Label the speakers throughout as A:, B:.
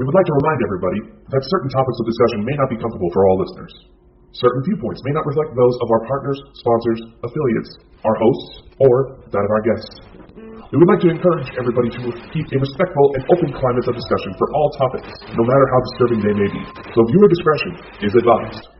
A: we would like to remind everybody that certain topics of discussion may not be comfortable for all listeners. Certain viewpoints may not reflect those of our partners, sponsors, affiliates, our hosts, or that of our guests. We would like to encourage everybody to keep a respectful and open climate of discussion for all topics, no matter how disturbing they may be. So viewer discretion is advised.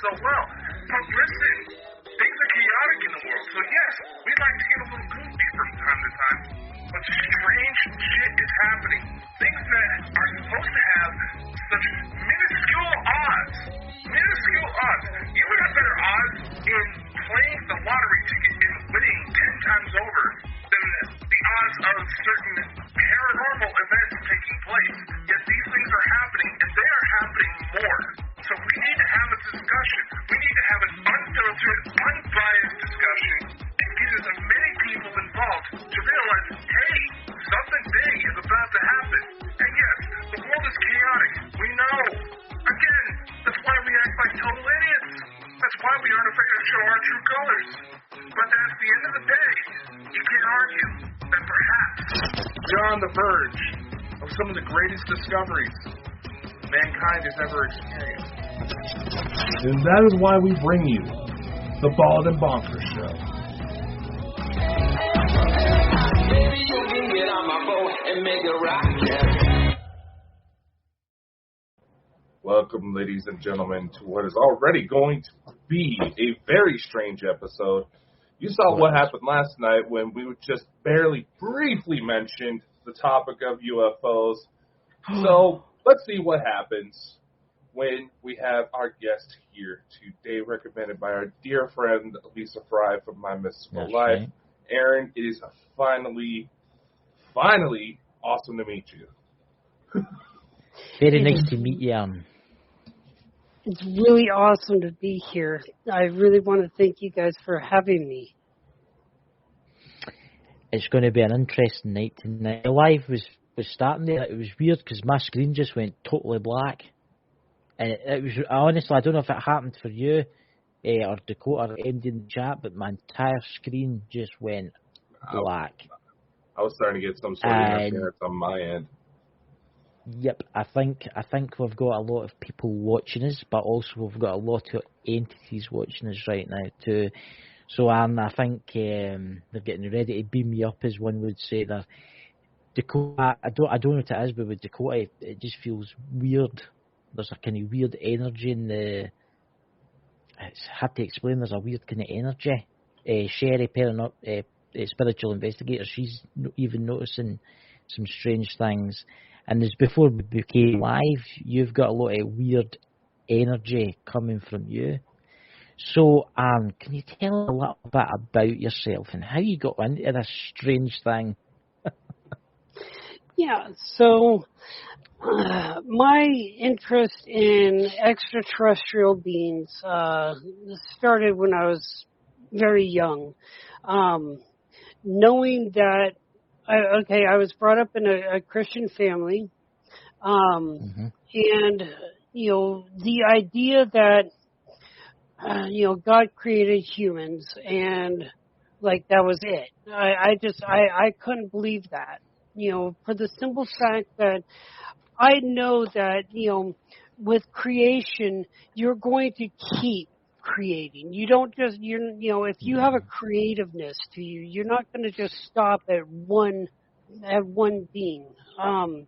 B: So well. But listen, things are chaotic in the world. So yes, we'd like to get a little goofy from time to time. But strange shit is happening. Things that are supposed to have such minuscule odds. Minuscule odds. You would have better odds in playing the lottery ticket and winning 10 times over than the odds of certain paranormal events taking place. Yet these things are happening, and they are happening more. So we need to have a discussion. We need to have an unfiltered, unbiased discussion and get as many people involved to realize, hey, something big is about to happen. And yes, the world is chaotic. We know. Again, that's why we act like total idiots. That's why we aren't afraid to show our true colors. But at the end of the day, you can't argue that perhaps we're on the verge of some of the greatest discoveries mankind has ever experienced.
A: And that is why we bring you the Bald and Bonkers Show.
C: Baby, you can get on my boat and make it rock.
D: Welcome, ladies and gentlemen, to what is already going to be a very strange episode. You saw what happened last night when we just barely briefly mentioned the topic of UFOs. So let's see what happens when we have our guest here today, recommended by our dear friend Lisa Fry from My Mystical Life. Right. Aaron, it is finally awesome to meet you.
E: Very nice to meet you.
F: It's really awesome to be here. I really want to thank you guys for having me.
E: It's going to be an interesting night tonight. The live was starting there. It was weird because my screen just went totally black. And it was, honestly, I don't know if it happened for you or Dakota or MD in the chat, but my entire screen just went black.
D: I was starting to get some sort of interference on my end.
E: Yep, I think we've got a lot of people watching us, but also we've got a lot of entities watching us right now too. So I think they're getting ready to beam me up, as one would say. They're Dakota, I don't know what it is, but with Dakota, it just feels weird. There's a kind of weird energy in the. It's hard to explain. There's a weird kind of energy. Sherry, spiritual investigator, she's even noticing some strange things. And as before we became live, you've got a lot of weird energy coming from you. So, can you tell a little bit about yourself and how you got into this strange thing?
F: Yeah, so my interest in extraterrestrial beings started when I was very young. Knowing that, I was brought up in a Christian family, and, the idea that, God created humans and, that was it. I couldn't believe that, for the simple fact that I know that, with creation, you're going to keep creating. You don't just, if you have a creativeness to you, you're not going to just stop at one being. I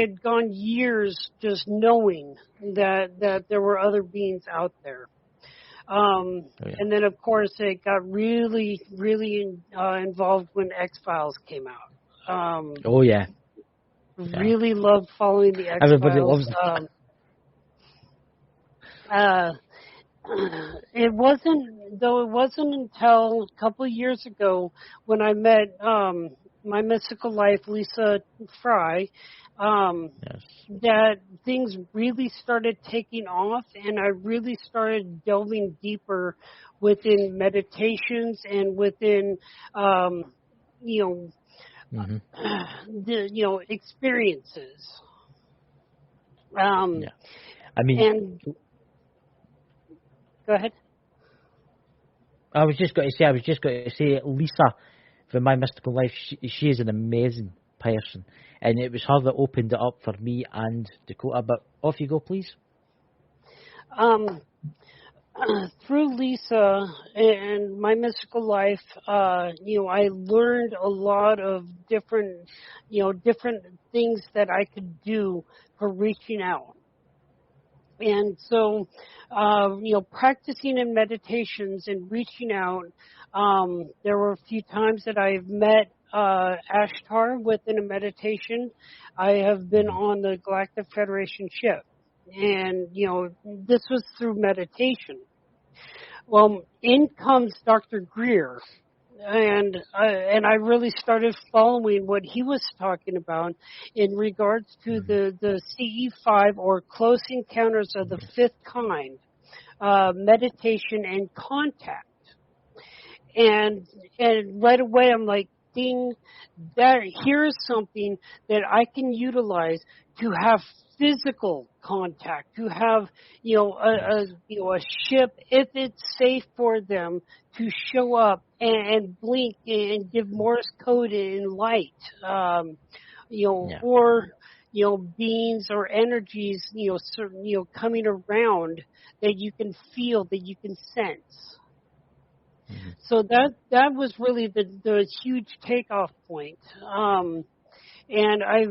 F: had gone years just knowing that there were other beings out there. And then, of course, it got really, really involved when X-Files came out. Really loved following the X-Files.
E: Everybody loves that.
F: It wasn't until a couple of years ago when I met my mystical life, Lisa Fry,
E: Yes.
F: that things really started taking off, and I really started delving deeper within meditations and within, you know,
E: Hmm.
F: experiences.
E: Yeah. I mean,
F: And go ahead.
E: I was just going to say, Lisa, from My Mystical Life, she is an amazing person, and it was her that opened it up for me and Dakota. But off you go, please.
F: Um, through Lisa and My Mystical Life, I learned a lot of different things that I could do for reaching out. And so, practicing in meditations and reaching out, there were a few times that I've met Ashtar within a meditation. I have been on the Galactic Federation ship. And, this was through meditation. Well, in comes Dr. Greer, and I really started following what he was talking about in regards to the CE5 or Close Encounters of the Fifth Kind, meditation and contact. And right away I'm like, ding, here's something that I can utilize to have physical contact, to have a ship, if it's safe for them to show up and blink and give Morse code in light, or beings or energies coming around that you can feel, that you can sense. So that was really the huge takeoff point. And I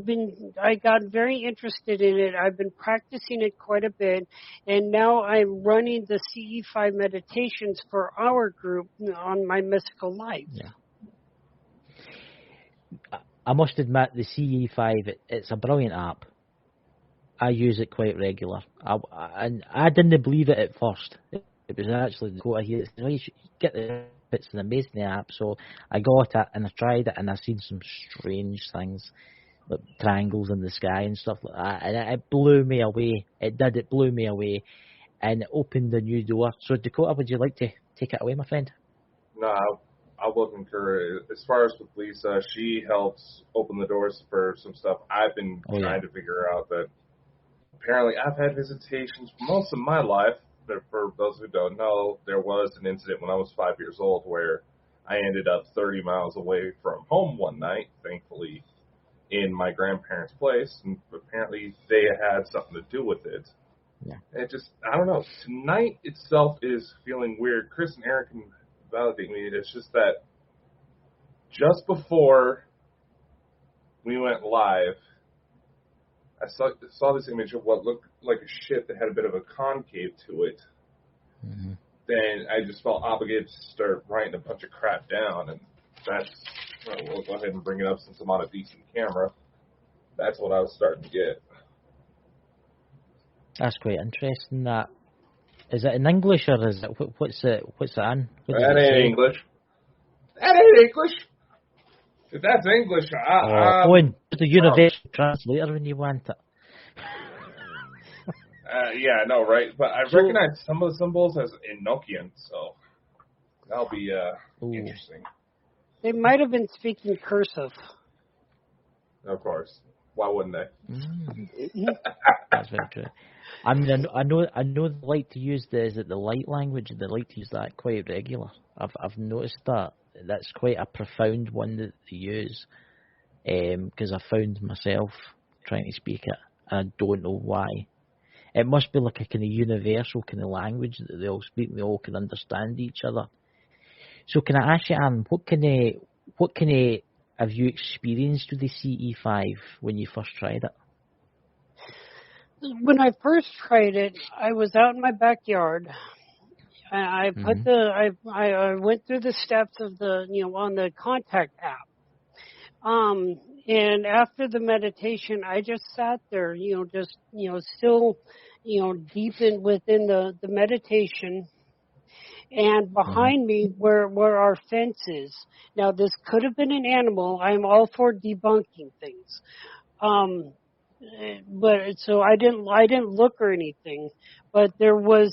F: got very interested in it. I've been practicing it quite a bit, and now I'm running the CE5 meditations for our group on My Mystical Life.
E: Yeah. I must admit, the CE5, it's a brilliant app. I use it quite regular. And I didn't believe it at first. It was actually the quote I hear. Oh, you should get the it's an amazing app. So I got it and I tried it, and I've seen some strange things, like triangles in the sky and stuff like that. And it blew me away. It did. It blew me away, and it opened a new door. So Dakota, would you like to take it away, my friend?
D: No, I will concur. As far as with Lisa, she helps open the doors for some stuff I've been trying to figure out. That apparently I've had visitations for most of my life. But for those who don't know, there was an incident when I was 5 years old where I ended up 30 miles away from home one night, thankfully, in my grandparents' place, and apparently they had something to do with it.
E: Yeah.
D: It just, I don't know. Tonight itself is feeling weird. Chris and Eric can validate me. It's just that just before we went live, I saw this image of what looked like a ship that had a bit of a concave to it. Mm-hmm. Then I just felt obligated to start writing a bunch of crap down, and that's, we'll go ahead and bring it up since I'm on a decent camera. That's what I was starting to get.
E: That's quite interesting. That is it in English or is it what's it in?
D: That ain't English. That ain't English. If that's English,
E: Owen, the universal translator when you want it.
D: Yeah, I know, right? But I recognize some of the symbols as Enochian, so that'll be interesting.
F: They might have been speaking cursive.
D: Of course. Why wouldn't they?
E: That's very true. I mean, I know they like to use the light language. They like to use that quite regular. I've noticed that. That's quite a profound one that they use. Because I found myself trying to speak it, and I don't know why. It must be like a kind of universal kind of language that they all speak, and they all can understand each other. So can I ask you, Anne, what kind of have you experienced with the CE5 when you first tried it?
F: When I first tried it, I was out in my backyard. I put I went through the steps of on the contact app. And after the meditation, I just sat there, still, deep within the meditation. And behind me where our fence is. Now, this could have been an animal. I'm all for debunking things. but so I didn't look or anything, but there was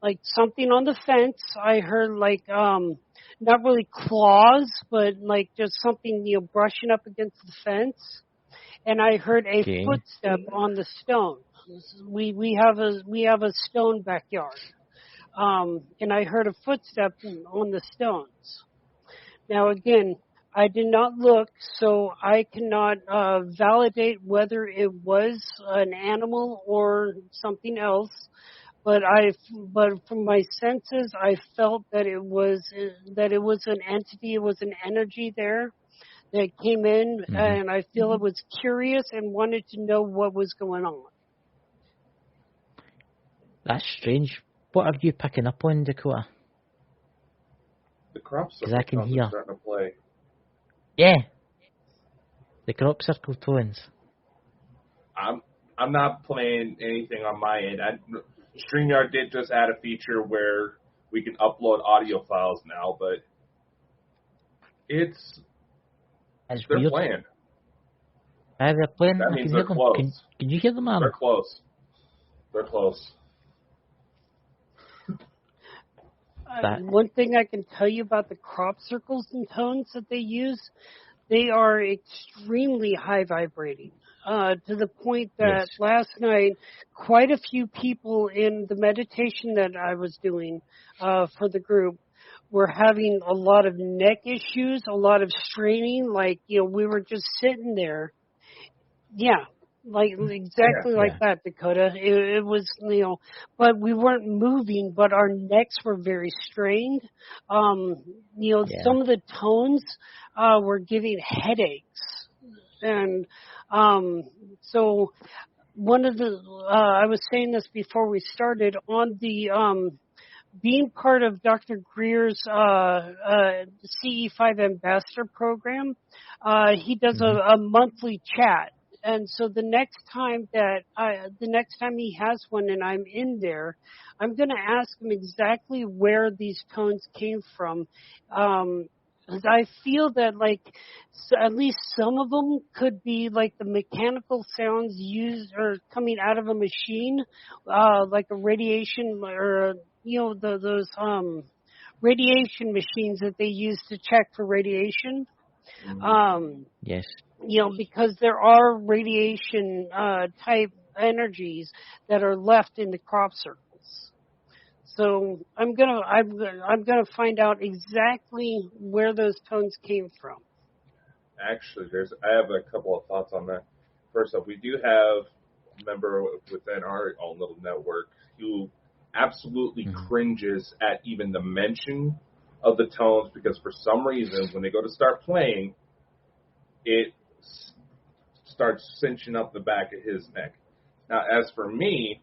F: like something on the fence. I heard like not really claws, but like just something brushing up against the fence, and I heard a
E: Okay.
F: footstep on the stone. We have a stone backyard, and I heard a footstep on the stones. Now, again, I did not look, so I cannot validate whether it was an animal or something else. But from my senses, I felt that it was an entity, it was an energy there that came in, and I feel it was curious and wanted to know what was going on.
E: That's strange. What are you picking up on, Dakota?
D: The crop
E: 'Cause
D: circle
E: I can
D: tones are
E: hear.
D: starting to play.
E: Yeah, the crop circle tones.
D: I'm not playing anything on my end. StreamYard did just add a feature where we can upload audio files now, but
E: It's
D: they're
E: weird.
D: playing.
E: They're playing.
D: That
E: I
D: means
E: can
D: they're
E: hear them.
D: close.
E: Can you hear them,
D: They're
E: man?
D: close. They're close.
E: That
F: One thing I can tell you about the crop circles and tones that they use, they are extremely high vibrating. To the point that
E: yes.
F: last night, quite a few people in the meditation that I was doing for the group were having a lot of neck issues, a lot of straining. Like, we were just sitting there. Yeah, like exactly like
E: Yeah.
F: that, Dakota. It was, but we weren't moving, but our necks were very strained.
E: Yeah.
F: Some of the tones were giving headaches, and so one of the I was saying this before we started on the being part of Dr. Greer's CE5 Ambassador program. He does a monthly chat. And so the next time he has one and I'm in there, I'm going to ask him exactly where these tones came from. 'Cause I feel that at least some of them could be like the mechanical sounds used or coming out of a machine, like a radiation or those radiation machines that they use to check for radiation.
E: Yes.
F: Because there are radiation type energies that are left in the crop circles. So I'm gonna find out exactly where those tones came from.
D: Actually, I have a couple of thoughts on that. First off, we do have a member within our own little network who absolutely cringes at even the mention of the tones because for some reason when they go to start playing, it starts cinching up the back of his neck. Now, as for me,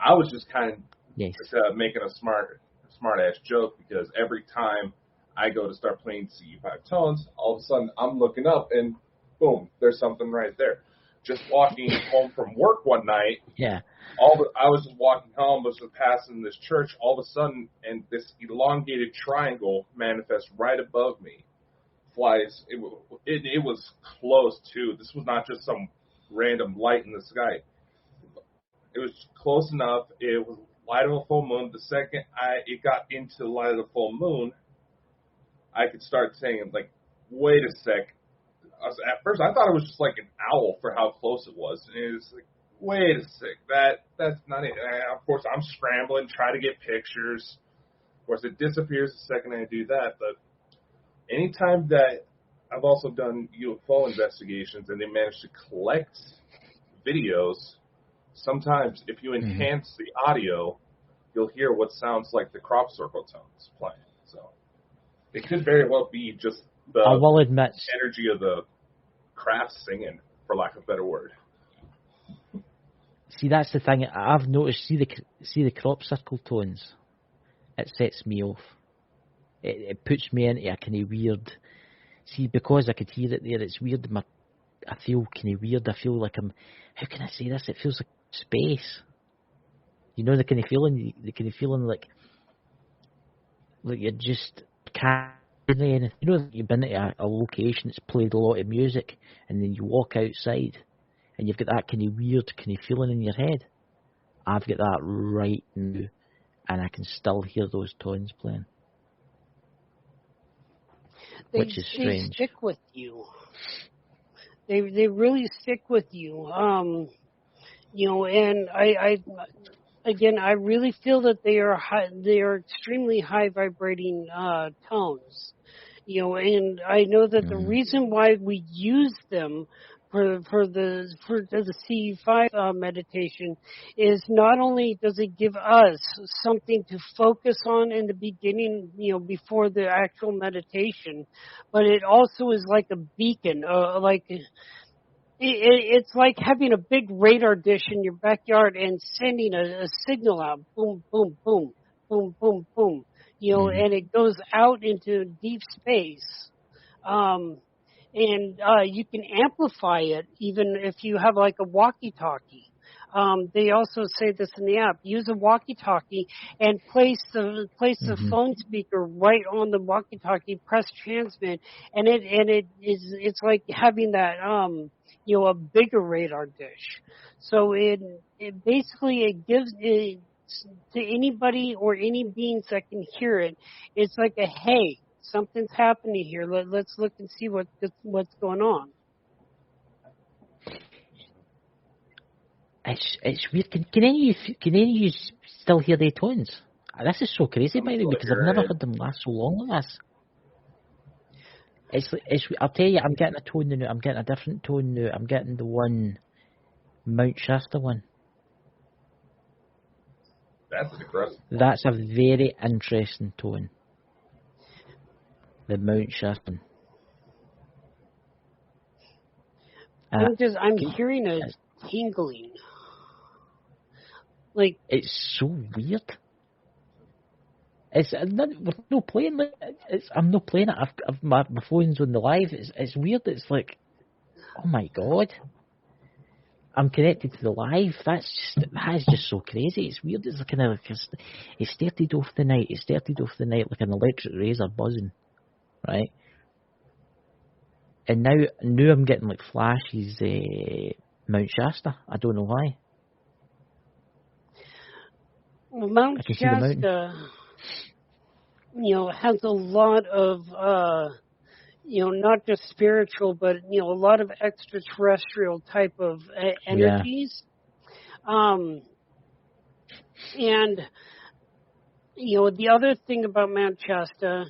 D: I was just kind of making a smart ass joke because every time I go to start playing CE5 tones, all of a sudden I'm looking up and boom, there's something right there. Just walking home from work one night, I was just walking home, was just passing this church, all of a sudden, and this elongated triangle manifests right above me. Flies. It was close too. This was not just some random light in the sky. It was close enough. It was light of a full moon. The second it got into the light of the full moon, I could start saying like, "Wait a sec." At first, I thought it was just like an owl for how close it was. And it was like, "Wait a sec, that's not it." And of course, I'm scrambling, try to get pictures. Of course, it disappears the second I do that. But anytime that I've also done UFO investigations and they manage to collect videos, sometimes if you enhance the audio, you'll hear what sounds like the crop circle tones playing. So it could very well be just the
E: I will admit,
D: energy of the craft singing, for lack of a better word.
E: see, that's the thing. I've noticed. See the crop circle tones. It sets me off. It puts me into a kind of weird. See, because I could hear it there, it's weird. I feel kind of weird. I feel like I'm. How can I say this? It feels like space. You know the kind of feeling. The kind of feeling like you're just can't do anything. You know, you've been at a location that's played a lot of music, and then you walk outside, and you've got that kind of weird kind of feeling in your head. I've got that right now, and I can still hear those tones playing, which is strange.
F: They stick with you. They really stick with you. And I really feel that they are extremely high vibrating tones. And I know that the reason why we use them for the C5 meditation is not only does it give us something to focus on in the beginning, before the actual meditation, but it also is like a beacon, it's like having a big radar dish in your backyard and sending a signal out, boom, boom, boom, boom, boom, boom, and it goes out into deep space. And you can amplify it even if you have like a walkie-talkie. They also say this in the app. Use a walkie-talkie and place the phone speaker right on the walkie-talkie. Press transmit, and it's like having that a bigger radar dish. So it basically it gives it to anybody or any beings that can hear it. It's like a hey. Something's happening here. Let's look and see what's going on.
E: It's weird. Can any of you still hear the tones? This is so crazy, by the way, because I've never heard them last so long like this. It's. I'll tell you, I'm getting a tone now. I'm getting a different tone now. I'm getting the one Mount Shasta one.
D: That's aggressive.
E: That's a very interesting tone. The Mount Shasta.
F: I'm hearing a tingling. Like
E: it's so weird. It's we're not playing. I'm not playing it. My phone's on the live. It's weird. It's like, oh my god. I'm connected to the live. That is just so crazy. It's weird. It's kind of like it started off the night. It started off the night like an electric razor buzzing. Right, and now I'm getting like flashes, Mount Shasta. I don't know why.
F: Well, Mount Shasta, has a lot of, not just spiritual, but a lot of extraterrestrial type of energies, and. The other thing about Mount Shasta,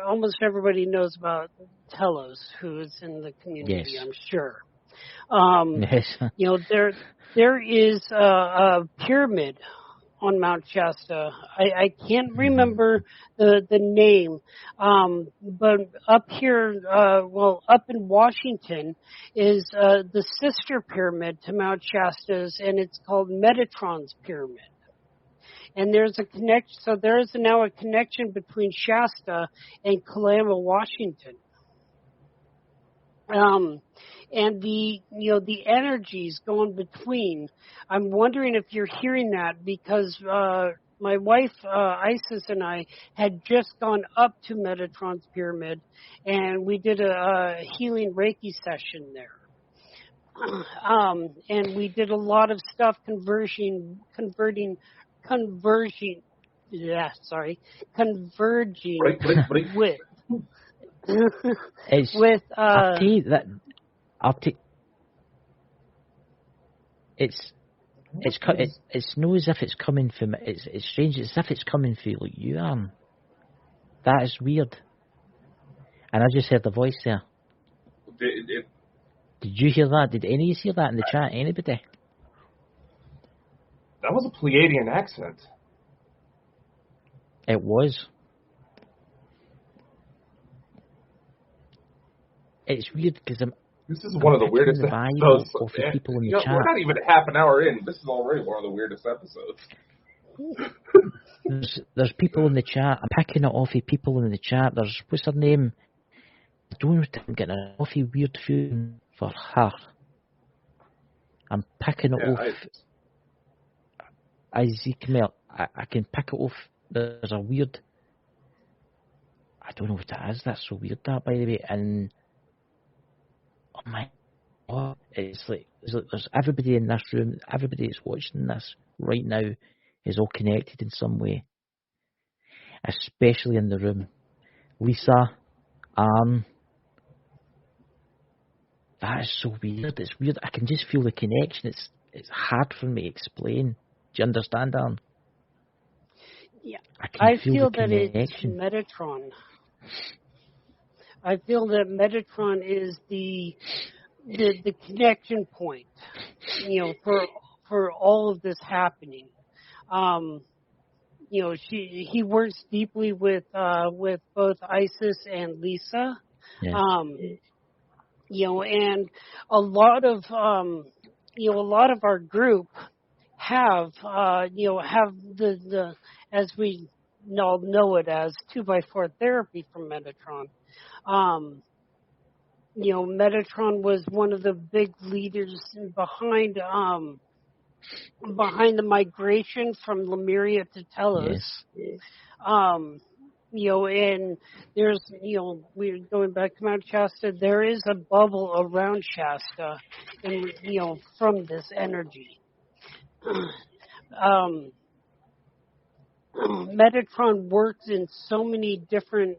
F: almost everybody knows about Telos, who is in the community, yes. I'm sure.
E: Yes.
F: There is a pyramid on Mount Shasta. I can't remember the name, but up here, up in Washington, is the sister pyramid to Mount Shasta's, and it's called Metatron's Pyramid. And there's a connection. So there is now a connection between Shasta and Kalama, Washington. And the energies going between. I'm wondering if you're hearing that because my wife Isis and I had just gone up to Metatron's Pyramid, and we did a healing Reiki session there. And we did a lot of stuff converging with with
E: I'll tell you that it's not as if it's coming from it's strange. It's as if it's coming through like you are. That is weird. And I just heard the voice there. Did you hear that? Did any of you hear that in the chat? Anybody?
D: That was a Pleiadian accent.
E: It was. It's weird because
D: this is one of the weirdest episodes.
E: Of the people in the chat.
D: We're not even half an hour in. This is already one of the weirdest episodes.
E: There's people in the chat. I'm picking it off of people in the chat. There's, what's her name? I don't know if I'm getting an awfully weird feeling for her. I'm picking it off. Ezekiel, I can pick it off. There's a weird. I don't know what that is. That's so weird, that, by the way. And oh my it's like there's everybody in this room, everybody that's watching this right now is all connected in some way, especially in the room. Lisa, that is so weird. It's weird. I can just feel the connection. It's hard for me to explain. Do you understand, Aaron?
F: Yeah,
E: I
F: I feel
E: the
F: that it's
E: connection.
F: Metatron. I feel that Metatron is the connection point, for all of this happening. He works deeply with both Isis and Lisa.
E: Yeah.
F: And a lot of our group have the as we all know it as 2x4 therapy from Metatron. Metatron was one of the big leaders behind the migration from Lemuria to Telos.
E: Yes.
F: And there's, we're going back to Mount Shasta, there is a bubble around Shasta, and, from this energy. Metatron works in so many different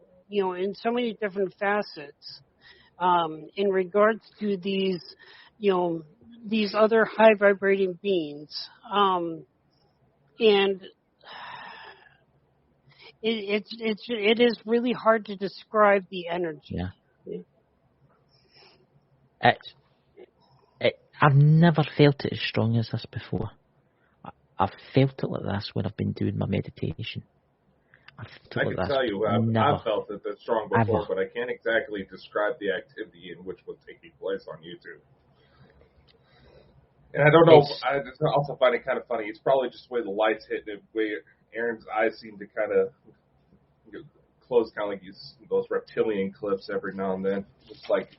F: facets, in regards to these other high vibrating beings. And it is really hard to describe the energy.
E: Yeah. I've never felt it as strong as this before. I've felt it like this when I've been doing my meditation.
D: I can tell you, I've felt it that strong before, but I can't exactly describe the activity in which was taking place on YouTube. And I don't know, I also find it kind of funny. It's probably just the way the lights hit and the way Aaron's eyes seem to kind of close, kind of like those reptilian cliffs every now and then. It's like...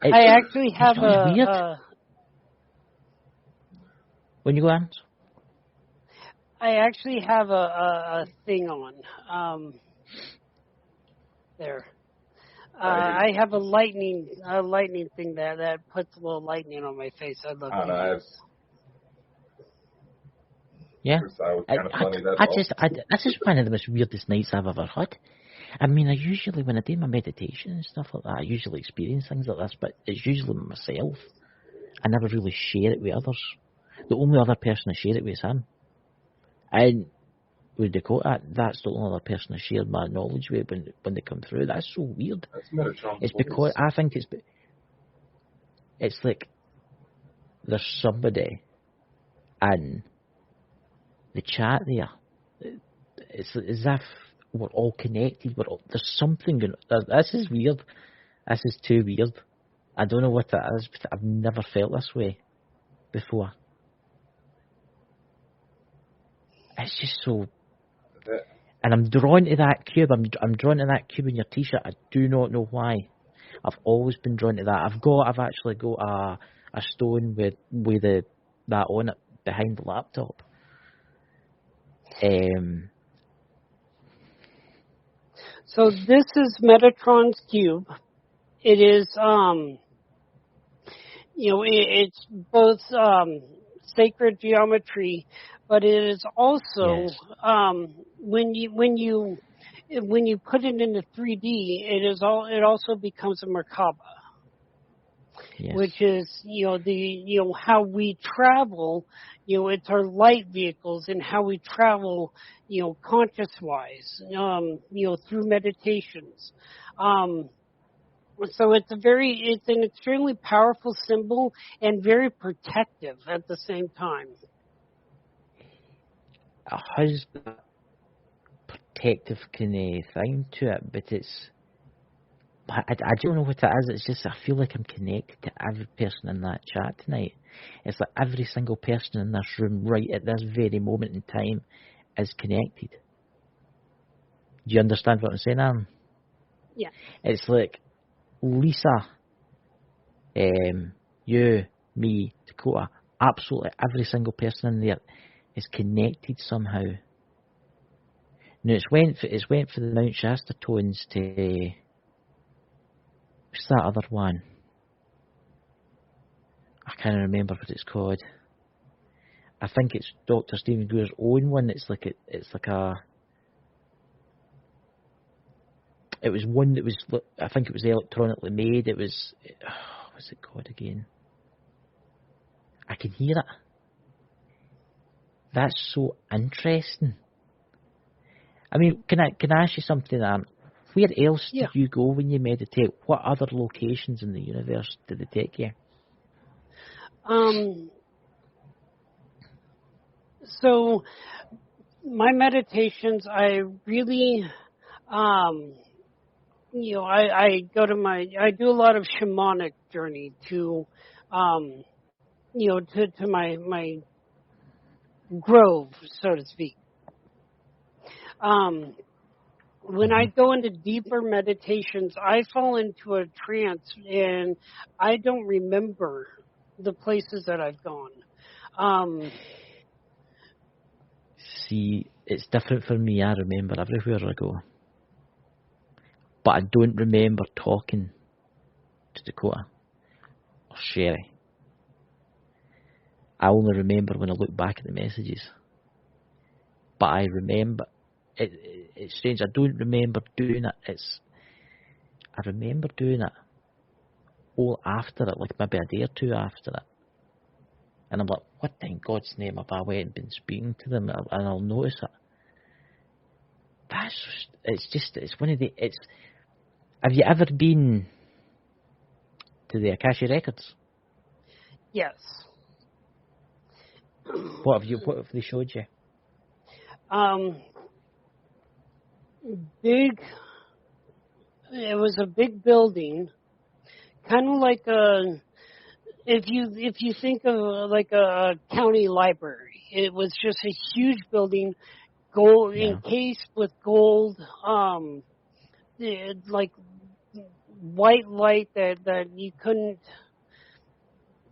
F: I actually have
E: when you go on?
F: I actually have a thing on. There. I have a lightning thing that puts a little lightning on my face. I'd love to.
E: Yeah.
D: I
E: just one of the most weirdest nights I've ever had. I mean, when I do my meditation and stuff like that, I usually experience things like this, but it's usually myself. I never really share it with others. The only other person I share it with is him. And with Dakota, that's the only other person I shared my knowledge with when they come through. That's so weird. It's because I think it's like there's somebody in the chat there. It's as if we're all connected. There's something going on. This is weird. This is too weird. I don't know what that is, but I've never felt this way before. It's just so... And I'm drawn to that cube. I'm drawn to that cube in your t-shirt. I do not know why. I've always been drawn to that. I've actually got a stone with that on it behind the laptop.
F: So this is Metatron's cube. It is it's both sacred geometry, but it is also when you put it into 3D, it also becomes a Merkaba, which is how we travel. It's our light vehicles and how we travel, conscious wise, through meditations. So it's an extremely powerful symbol and very protective at the same time.
E: It has that protective kind of thing to it, but I don't know what it is. It's just I feel like I'm connected to every person in that chat tonight. It's like every single person in this room right at this very moment in time is connected. Do you understand what I'm saying, Aaron?
F: Yeah.
E: It's like Lisa, you, me, Dakota, absolutely every single person in there is connected somehow. Now it's went for the Mount Shasta tones to What's that other one? I can't remember what it's called. I think it's Dr. Stephen Greer's own one. It's like a. It was one that was. I think it was electronically made. It was. What's it called again? I can hear it. That's so interesting. I mean, can I ask you something, Anne? Where else did you go when you meditate? What other locations in the universe did they take you?
F: So my meditations, I really, I go to I do a lot of shamanic journey to, to my grove, so to speak. When I go into deeper meditations, I fall into a trance and I don't remember the places that I've gone.
E: See, it's different for me. I remember everywhere I go. But I don't remember talking to Dakota or Sherry. I only remember when I look back at the messages. But I remember... It's strange. I don't remember doing it. I remember doing it all after it, like maybe a day or two after it. And I'm like, what in God's name have I went and been speaking to them? And I'll notice it. It's one of the... Have you ever been to the Akasha Records?
F: Yes.
E: What have they showed you?
F: Big. It was a big building, kind of like if you think of like a county library. It was just a huge building, gold encased with gold, like white light that you couldn't.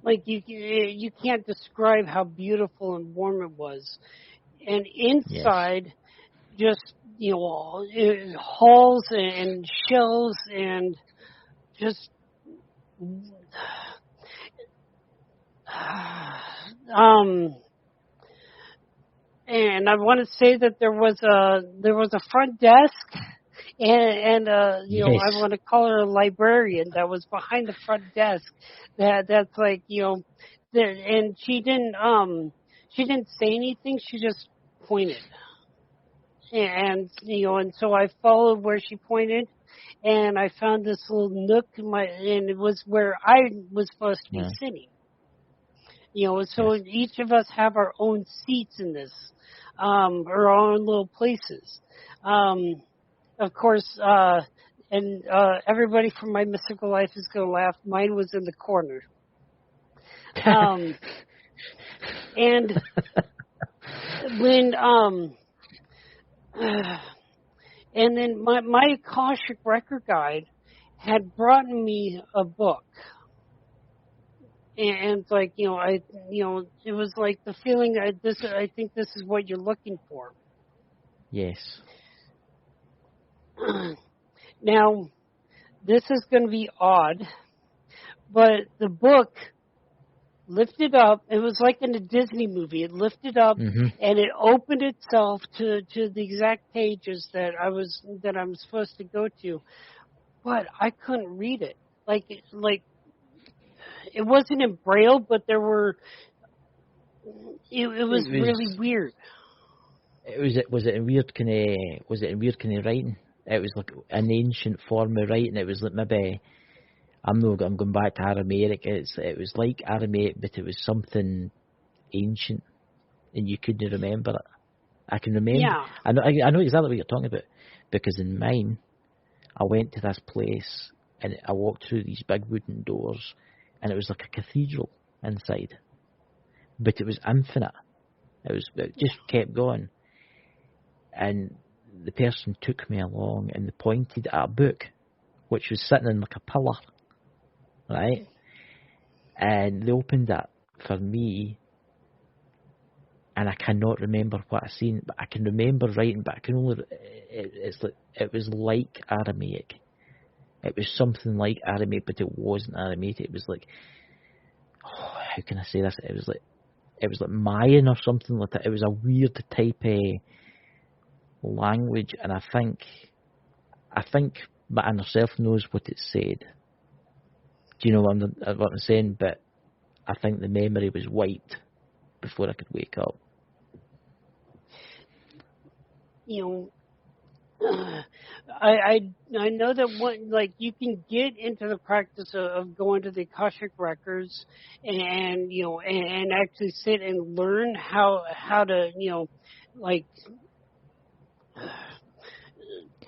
F: Like you can't describe how beautiful and warm it was, and inside, just halls and shelves and just and I want to say that there was a front desk. And I want to call her a librarian that was behind the front desk. That's like and she didn't say anything. She just pointed, and so I followed where she pointed, and I found this little nook and it was where I was supposed to be sitting. So each of us have our own seats in this, our own little places. Of course, and everybody from my mystical life is going to laugh. Mine was in the corner. And when, and then my Akashic record guide had brought me a book. And it's like, it was like the feeling, I think this is what you're looking for.
E: Yes.
F: Now, this is going to be odd, but the book lifted up. It was like in a Disney movie. It lifted up and it opened itself to the exact pages that I'm supposed to go to, but I couldn't read it. Like it wasn't in Braille, but there were. It was really weird.
E: Was it in weird kind of writing? It was like an ancient form of writing. It was like maybe I'm going back to Aramaic. It was like Aramaic, but it was something ancient, and you couldn't remember it. I can remember.
F: Yeah.
E: I know exactly what you're talking about, because in mine, I went to this place and I walked through these big wooden doors, and it was like a cathedral inside, but it was infinite. It just kept going, and the person took me along and they pointed at a book which was sitting in like a pillar, right? And they opened it for me, and I cannot remember what I seen, but I can remember writing, but I can only it was like Aramaic, It was something like Aramaic, but it wasn't Aramaic. It was like, how can I say this? It was like Mayan or something like that. It was a weird type of language, and I think Anne herself knows what it said. Do you know what I'm saying? But I think the memory was wiped before I could wake up.
F: I know that you can get into the practice of going to the Akashic records and actually sit and learn how to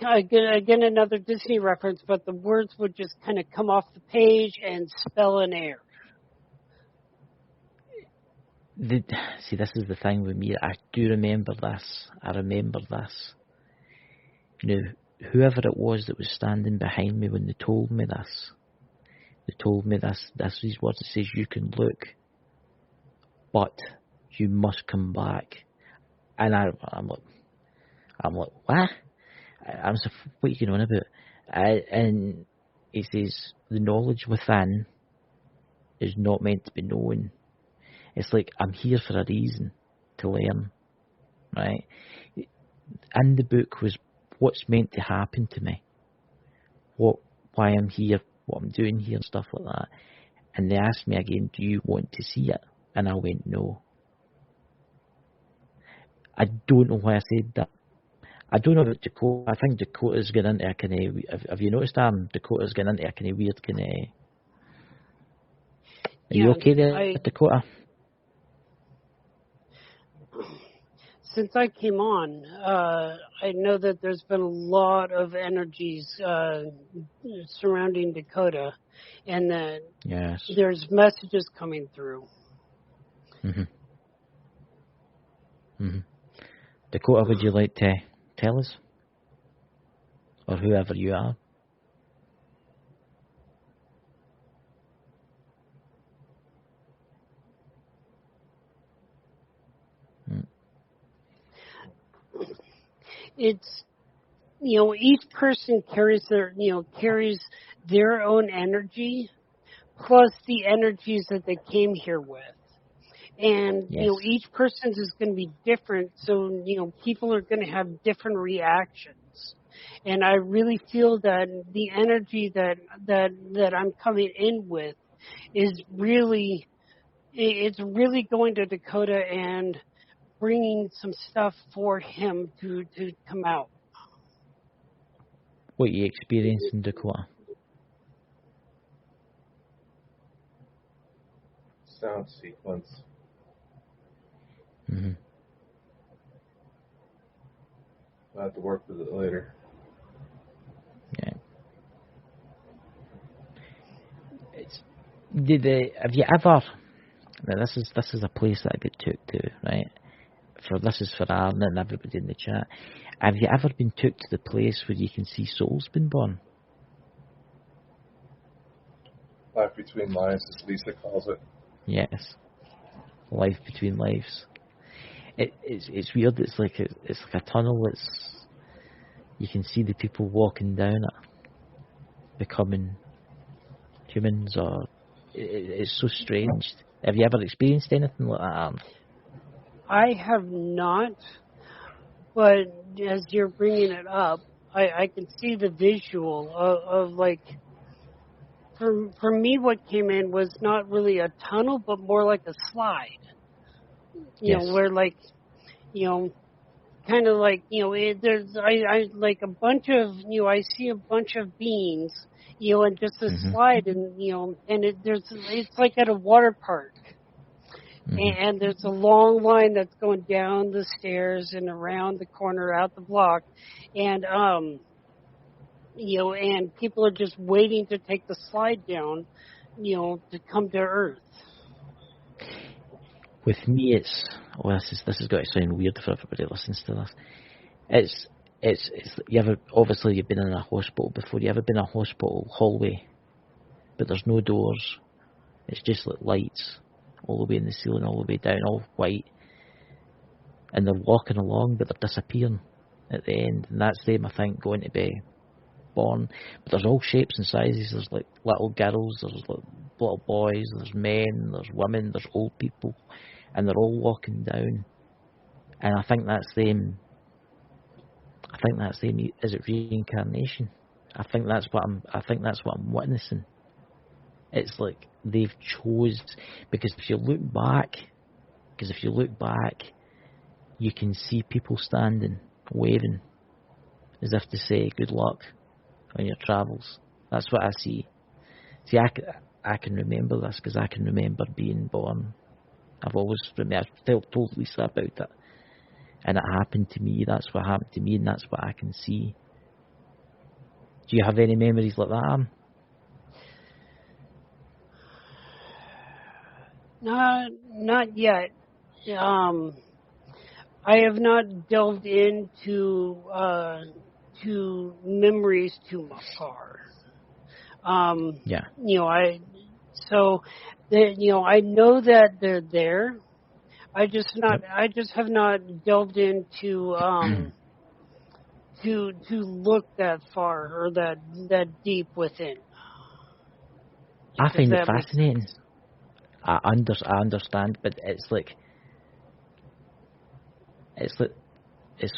F: again another Disney reference, but the words would just kind of come off the page and spell an air.
E: See, this is the thing with me. I do remember this. I remember this. Whoever it was that was standing behind me when they told me this, these words. It says, you can look, but you must come back. And I'm like, what? I'm like, what are you going on about? And it says, the knowledge within is not meant to be known. It's like, I'm here for a reason, to learn, right? And the book was what's meant to happen to me, why I'm here, what I'm doing here, and stuff like that. And they asked me again, do you want to see it? And I went, no. I don't know why I said that. I don't know about Dakota. I think Dakota's getting into a kind of, have you noticed, Dakota's getting into a kind of weird kind of, are you okay there, Dakota?
F: Since I came on, I know that there's been a lot of energies surrounding Dakota, and that there's messages coming through.
E: Dakota, would you like to tell us? Or whoever you are?
F: It's, each person carries their own energy, plus the energies that they came here with. And, each person's is going to be different, so, people are going to have different reactions. And I really feel that the energy that I'm coming in with is really, it's really going to Dakota and bringing some stuff for him to come out.
E: What you experienced in Dakota?
D: Sound sequence. I'll have to work with it later.
E: Yeah. Have you ever? Now this is a place that I get took to, right? This is for Aaron and everybody in the chat. Have you ever been took to the place where you can see souls being born?
D: Life between lives, as Lisa calls it.
E: Yes, life between lives. It's weird. It's like a tunnel. You can see the people walking down it, becoming humans, or it's so strange. Have you ever experienced anything like that, Aaron?
F: I have not, but as you're bringing it up, I can see the visual of like, for me, what came in was not really a tunnel, but more like a slide. Where like, kind of like, there's, I like a bunch of, I see a bunch of beings, and just a slide, and, and it's like at a water park. And there's a long line that's going down the stairs and around the corner, out the block, and and people are just waiting to take the slide down, to come to Earth.
E: With me, it's this is going to sound weird for everybody that listens to this. It's you've been in a hospital before. You ever been in a hospital hallway, but there's no doors. It's just like lights all the way in the ceiling, all the way down, all white, and they're walking along, but they're disappearing at the end, and that's them, I think, going to be born, but there's all shapes and sizes. There's like little girls, there's like little boys, there's men, there's women, there's old people, and they're all walking down. And I think that's them. Is it reincarnation? I think that's what I'm witnessing. It's like they've chose, because if you look back, you can see people standing, waving, as if to say good luck on your travels. That's what I see. See, I can remember this because I can remember being born. I've told Lisa about it, and it happened to me. That's what happened to me, and that's what I can see. Do you have any memories like that, Aaron?
F: Not yet. I have not delved into to memories too far.
E: Yeah.
F: I know that they're there. I just have not delved into to look that far or that deep within.
E: I find it fascinating. I understand, but it's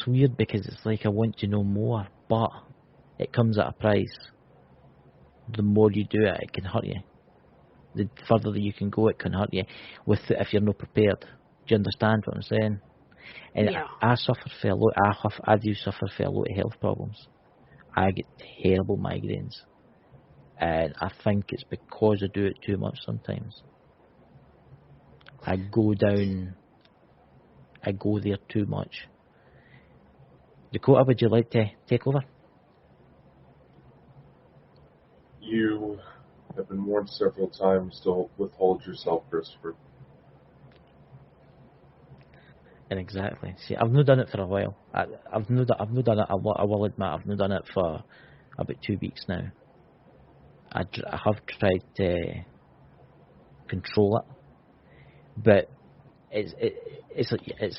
E: weird because it's like I want to know more, but it comes at a price. The more you do it, it can hurt you. The further that you can go, it can hurt you. If you're not prepared. Do you understand what I'm saying? And
F: yeah.
E: I suffer for a lot. I do suffer for a lot of health problems. I get terrible migraines, and I think it's because I do it too much sometimes. I go there too much. Dakota, would you like to take over?
D: You have been warned several times to withhold yourself, Christopher.
E: And exactly. See, I've not done it for a while. I've not done it a lot. I will admit, I've not done it for about 2 weeks now. I have tried to control it, but it's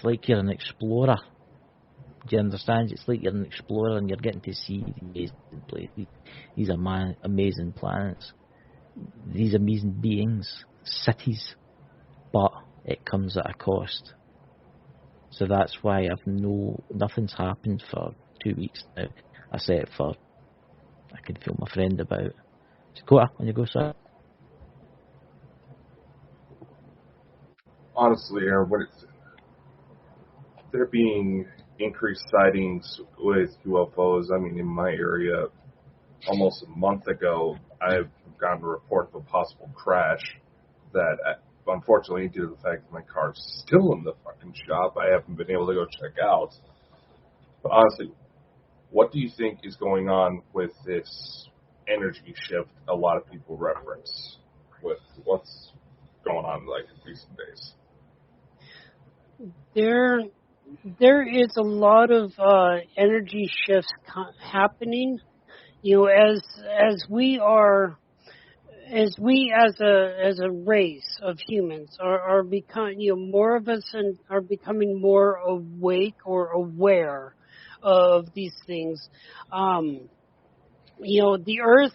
E: like you're an explorer. Do you understand? It's like you're an explorer and you're getting to see these amazing places, these amazing planets, these amazing beings, cities, but it comes at a cost. So that's why nothing's happened for 2 weeks now. I say it for, I can feel my friend about. Dakota, when you go, sir.
D: Honestly, Aaron, there being increased sightings with UFOs, I mean, in my area, almost a month ago, I've gotten a report of a possible crash that, unfortunately, due to the fact that my car's still in the fucking shop, I haven't been able to go check out. But honestly, what do you think is going on with this energy shift a lot of people reference with what's going on like in recent days?
F: There is a lot of energy shifts happening. As we as a race of humans are becoming, more of us are becoming more awake or aware of these things. The Earth,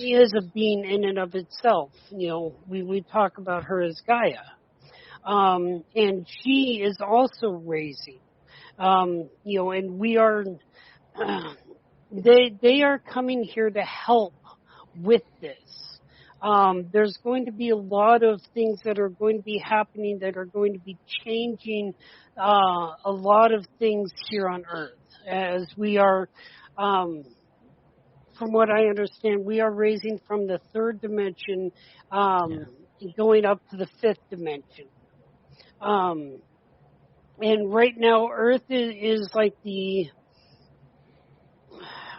F: is a being in and of itself. We talk about her as Gaia. And she is also raising, and we are, they are coming here to help with this. There's going to be a lot of things that are going to be happening that are going to be changing a lot of things here on Earth as we are, from what I understand, we are raising from the third dimension, going up to the fifth dimension. And right now, Earth is like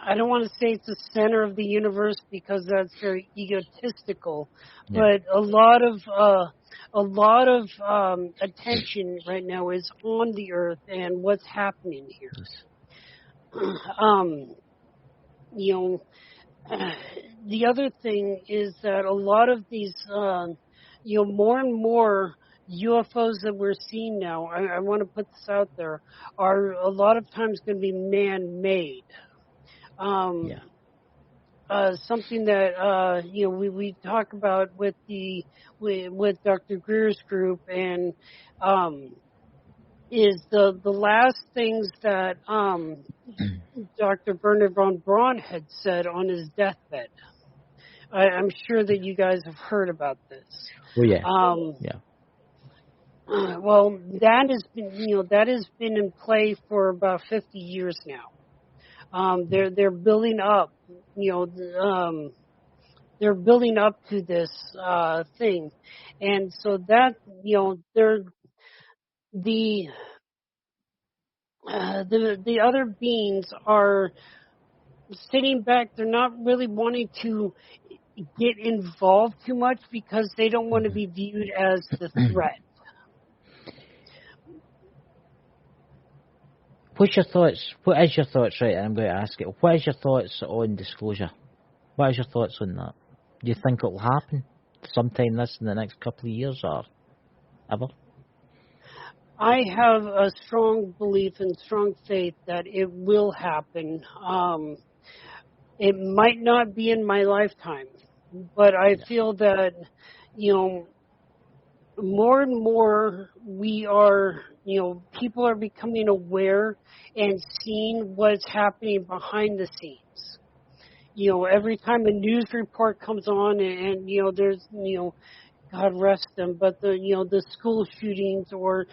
F: I don't want to say it's the center of the universe because that's very egotistical, but a lot of attention right now is on the Earth and what's happening here. The other thing is that a lot of these, more and more UFOs that we're seeing now, I want to put this out there, are a lot of times going to be man-made.
E: Yeah.
F: Something that we talk about with Dr. Greer's group, and is the last things that Dr. Bernard von Braun had said on his deathbed. I'm sure that you guys have heard about this.
E: Oh yeah.
F: Yeah. Well, that has been in play for about 50 years now. They're building up, they're building up to this thing, and so that they're the other beings are sitting back. They're not really wanting to get involved too much because they don't want to be viewed as the threat.
E: What's your thoughts? What is your thoughts? Right, I'm going to ask it. What is your thoughts on disclosure? What is your thoughts on that? Do you think it will happen sometime in the next couple of years, or ever?
F: I have a strong belief and strong faith that it will happen. It might not be in my lifetime, but I feel that, more and more we are, people are becoming aware and seeing what's happening behind the scenes. Every time a news report comes on and there's, God rest them, but the school shootings or,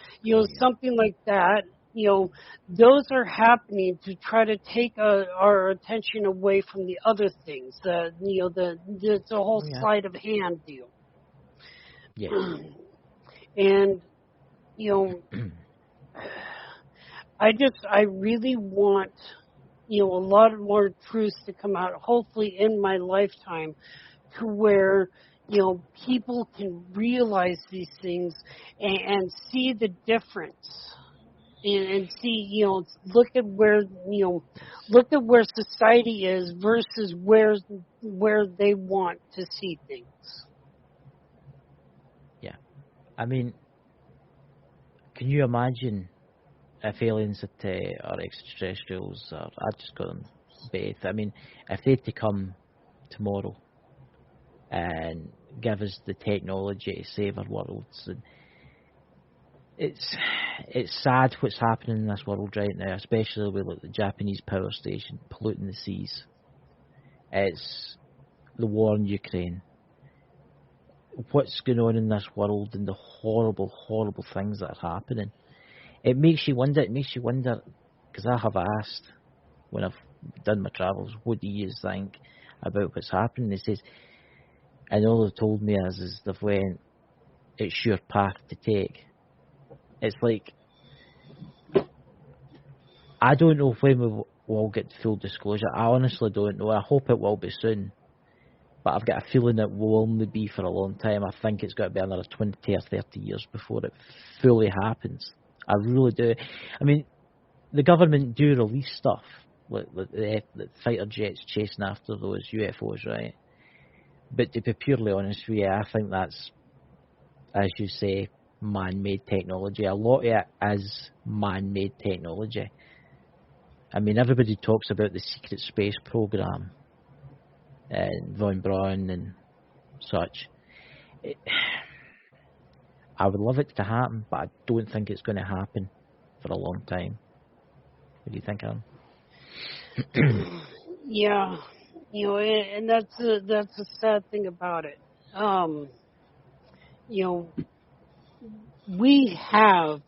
F: something like that, those are happening to try to take our attention away from the other things, the whole sleight of hand deal.
E: Yes.
F: And, I really want, a lot more truths to come out, hopefully in my lifetime, to where, people can realize these things and see the difference. And see, look at where society is versus where they want to see things.
E: Yeah. I mean, can you imagine if aliens or extraterrestrials, or I just call them both, I mean, if they had to come tomorrow and give us the technology to save our worlds, and it's sad what's happening in this world right now, especially with like the Japanese power station polluting the seas. It's the war in Ukraine. What's going on in this world and the horrible, horrible things that are happening. It makes you wonder, because I have asked when I've done my travels, what do you think about what's happening? They says, and all they've told me is they've went, it's your path to take. It's like, I don't know when we will get full disclosure. I honestly don't know. I hope it will be soon. But I've got a feeling it will only be for a long time. I think it's got to be another 20 or 30 years before it fully happens. I really do. I mean, the government do release stuff, like the fighter jets chasing after those UFOs, right? But to be purely honest with you, I think that's, as you say, man-made technology. A lot of it is man-made technology. I mean, everybody talks about the secret space program and von Braun and such. I would love it to happen, but I don't think it's going to happen for a long time. What do you think, Aaron?
F: Yeah, and that's a sad thing about it. We have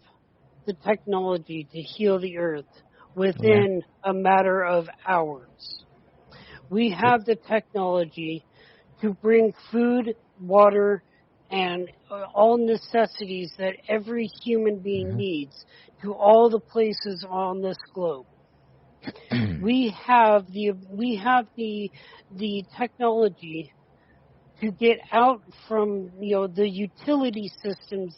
F: the technology to heal the earth within a matter of hours. We have the technology to bring food, water, and all necessities that every human being needs to all the places on this globe. We have the technology to get out from the utility systems,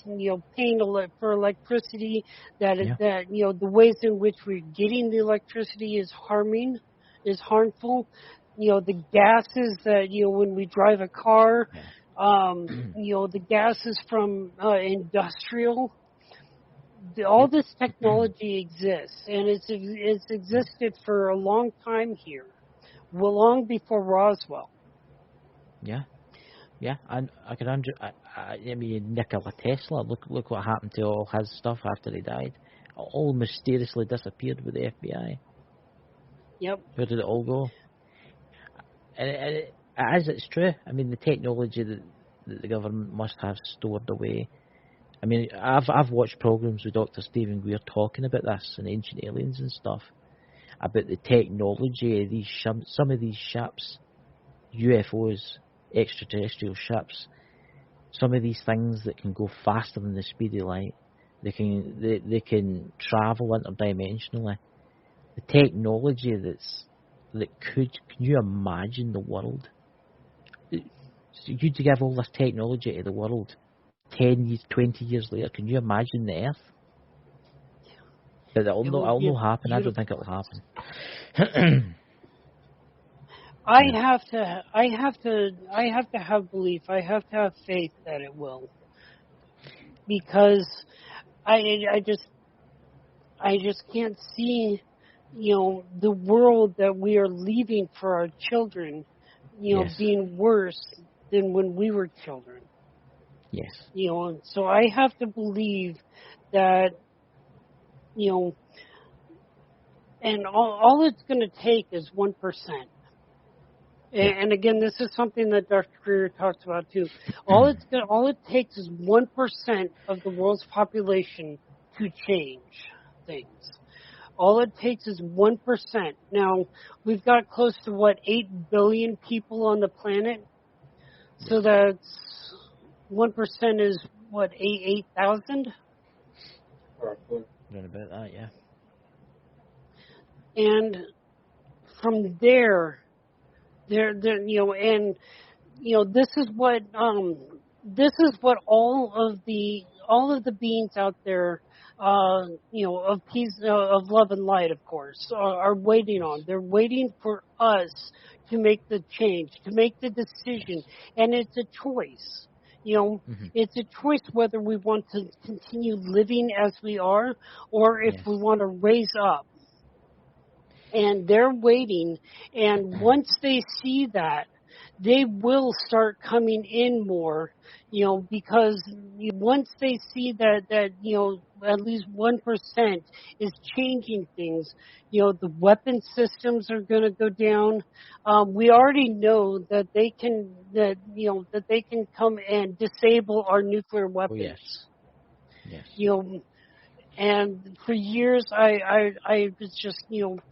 F: paying for electricity, that the ways in which we're getting the electricity is harmful. The gases that when we drive a car, the gases from industrial. All this technology exists, and it's existed for a long time here. long before Roswell.
E: Yeah. Yeah, and I can I mean, Nikola Tesla. Look what happened to all his stuff after he died. All mysteriously disappeared with the FBI.
F: Yep.
E: Where did it all go? And as it's true, I mean, the technology that the government must have stored away. I mean, I've watched programs with Dr. Stephen Greer talking about this and ancient aliens and stuff, about the technology of these some of these ships, UFOs, extraterrestrial ships, some of these things that can go faster than the speed of light. They can travel interdimensionally. The technology can you imagine the world? So you to give all this technology to the world 10 years, 20 years later, can you imagine the Earth? But it'll not happen. I don't think it'll happen.
F: I have to have belief. I have to have faith that it will, because I just can't see, the world that we are leaving for our children,
E: Yes.
F: being worse than when we were children.
E: Yes.
F: So I have to believe that, and all it's going to take is 1%. And again, this is something that Dr. Greer talks about too. All it takes is 1% of the world's population to change things. All it takes is 1%. Now, we've got close to 8 billion people on the planet. So that's 1% is 8,000?
E: Right about that, yeah.
F: And from there, and this is what all of the beings out there, of peace, of love and light, of course, are waiting on. They're waiting for us to make the change, to make the decision, and it's a choice. It's a choice whether we want to continue living as we are, or if we want to raise up. And they're waiting, and once they see that, they will start coming in more, because once they see that at least 1% is changing things, the weapon systems are going to go down. We already know that they can come and disable our nuclear weapons.
E: Oh, yes.
F: And for years, I was just,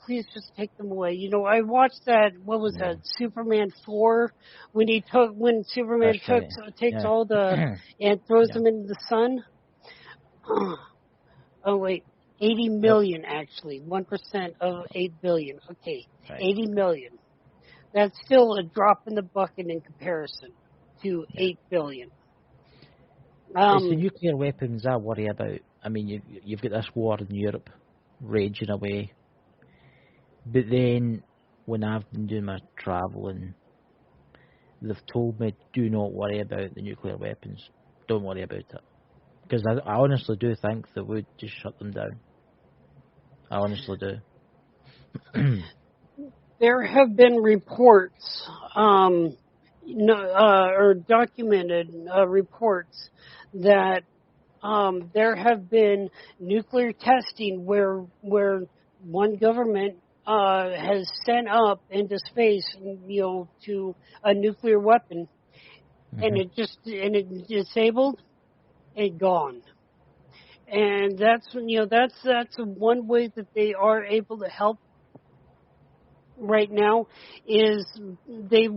F: please just take them away. I watched that. What was that? Superman 4, when Superman takes all the and throws them into the sun. Oh wait, 80 million actually. 1% of 8 billion. Okay, right. 80 million. That's still a drop in the bucket in comparison to 8 billion.
E: It's the nuclear weapons I worry about. I mean, you've got this war in Europe raging away. But then, when I've been doing my travelling, they've told me, do not worry about the nuclear weapons. Don't worry about it. Because I honestly do think they would just shut them down. I honestly do.
F: There have been reports, or documented reports that there have been nuclear testing where one government has sent up into space, to a nuclear weapon, and it disabled, and gone. And that's one way that they are able to help right now, is they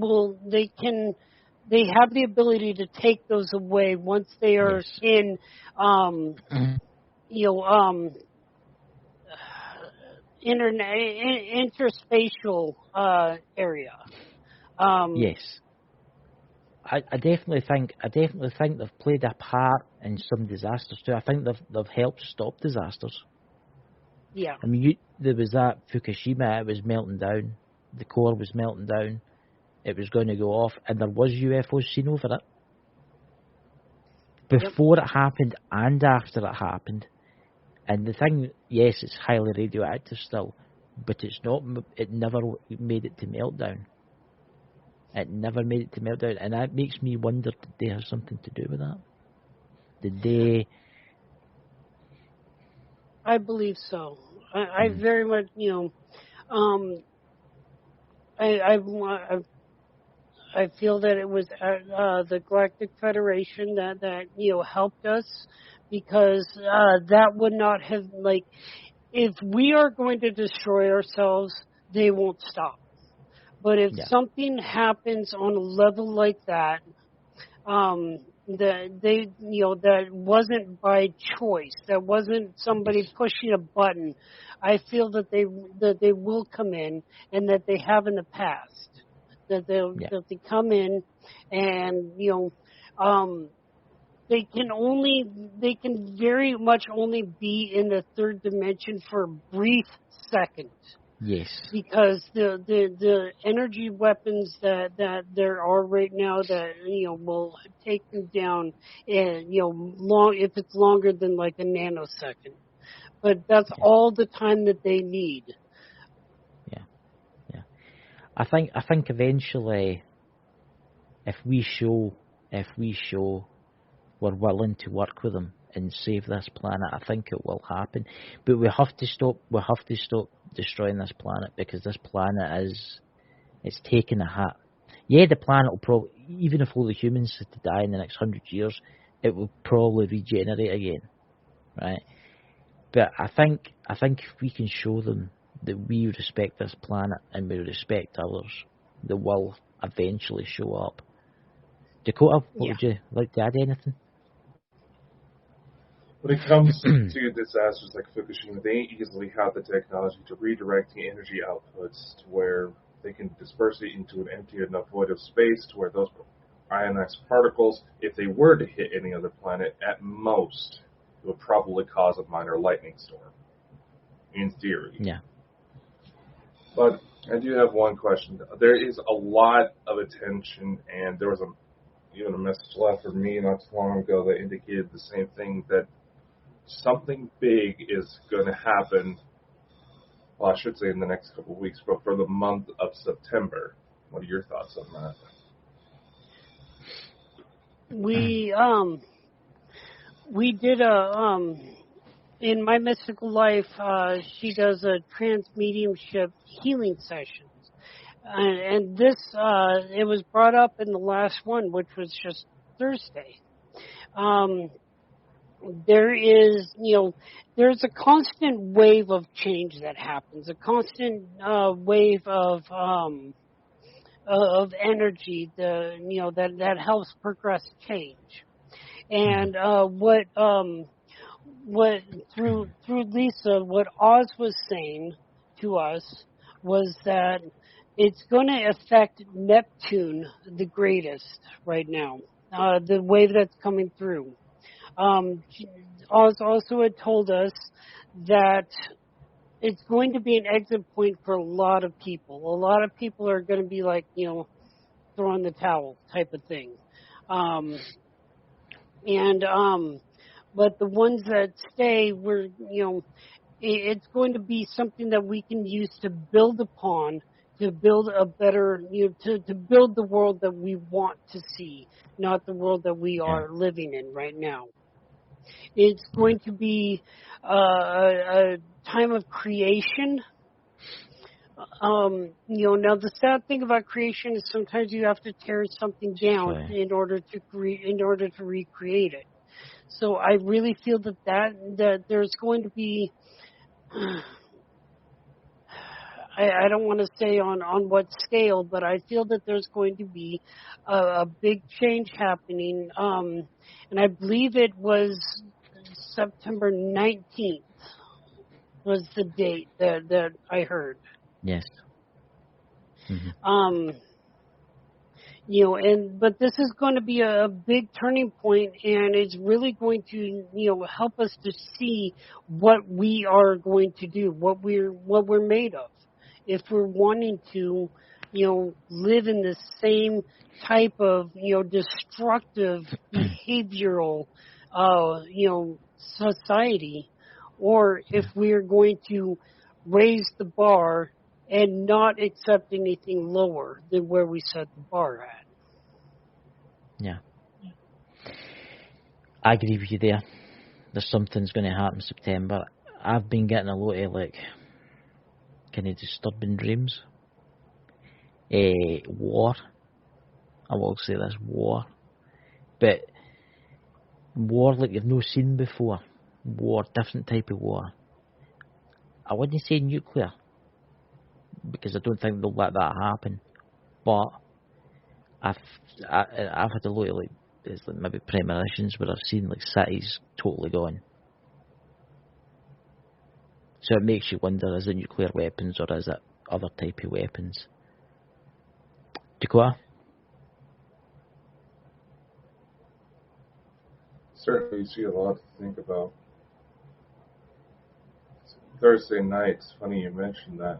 F: have the ability to take those away once they are in, interspatial area.
E: Yes, I definitely think they've played a part in some disasters too. I think they've helped stop disasters.
F: Yeah.
E: I mean, there was that Fukushima. It was melting down. The core was melting down. It was going to go off, and there was UFOs seen over it. Before it happened and after it happened. And the thing, yes, it's highly radioactive still, but it's not. It never made it to meltdown. It never made it to meltdown, and that makes me wonder: did they have something to do with that? Did they?
F: I believe so. I very much, I feel that it was the Galactic Federation that helped us, because that would not have, like, if we are going to destroy ourselves, they won't stop. But if something happens on a level like that, that wasn't by choice, that wasn't somebody pushing a button, I feel that they will come in, and that they have in the past. That they come in, and they can very much only be in the third dimension for a brief second.
E: Yes.
F: Because the energy weapons that there are right now that will take them down, and long, if it's longer than like a nanosecond. But that's all the time that they need.
E: I think eventually, if we show we're willing to work with them and save this planet, I think it will happen. But we have to stop destroying this planet, because this planet it's taking a hit. Yeah, the planet will probably, even if all the humans had to die in the next 100 years, it will probably regenerate again, right? But I think if we can show them that we respect this planet and we respect others, they will eventually show up. Dakota, would you like to add anything?
D: When it comes to disasters like Fukushima, they easily have the technology to redirect the energy outputs to where they can disperse it into an empty enough void of space to where those ionized particles, if they were to hit any other planet, at most, it would probably cause a minor lightning storm. In theory.
E: Yeah.
D: But I do have one question. There is a lot of attention, and there was even a message left for me not too long ago that indicated the same thing, that something big is going to happen, well, I should say in the next couple of weeks, but for the month of September. What are your thoughts on that?
F: We did in my mystical life, she does a trans-mediumship healing sessions. And this, it was brought up in the last one, which was just Thursday. There is, there's a constant wave of change that happens, a constant wave of energy, that helps progress change. And what through Lisa, what Oz was saying to us was that it's going to affect Neptune the greatest right now, the wave that's coming through. Oz also had told us that it's going to be an exit point for a lot of people. A lot of people are going to be like, throwing the towel type of thing. But the ones that stay, it's going to be something that we can use to build upon, to build a better, to build the world that we want to see, not the world that we are living in right now. It's going to be a time of creation. Now the sad thing about creation is sometimes you have to tear something down in order to recreate it. So I really feel that there's going to be, I don't want to say on what scale, but I feel that there's going to be a big change happening. And I believe it was September 19th was the date that I heard.
E: Yes. Mm-hmm.
F: But this is going to be a big turning point, and it's really going to, help us to see what we are going to do, what we're made of. If we're wanting to, live in the same type of, destructive behavioral, society, or if we're going to raise the bar and not accept anything lower than where we set the bar at.
E: Yeah. I agree with you there. There's something's going to happen in September. I've been getting a lot of, like, kind of disturbing dreams. War. I will say this, war. But war like you've no seen before. War, different type of war. I wouldn't say nuclear, because I don't think they'll let that happen. But I've had a lot of, like, there's like maybe premonitions where I've seen like cities totally gone. So it makes you wonder, is it nuclear weapons or is it other type of weapons? Dakota?
D: Certainly you see a lot to think about. Thursday night, it's funny you mentioned that.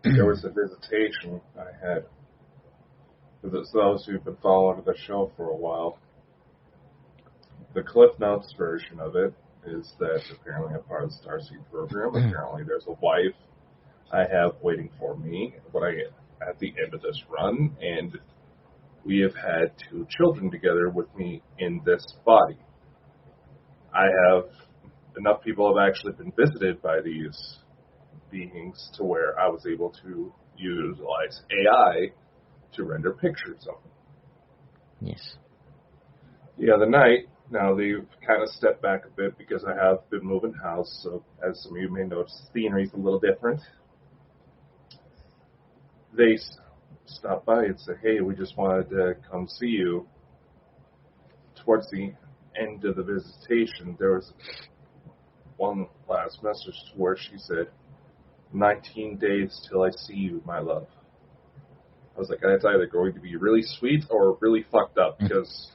D: There was a visitation I had. For those who've been following the show for a while, the Cliff Notes version of it is that apparently I'm part of the Starseed program. Apparently there's a wife I have waiting for me at the end of this run, and we have had 2 children together with me in this body. I have enough people have actually been visited by these beings to where I was able to utilize AI to render pictures of them.
E: Yes.
D: The other night, now they've kind of stepped back a bit because I have been moving house, so as some of you may notice, the scenery's a little different. They stopped by and said, hey, we just wanted to come see you. Towards the end of the visitation, there was one last message to where she said, 19 days till I see you, my love. I was like, that's either going to be really sweet or really fucked up, because...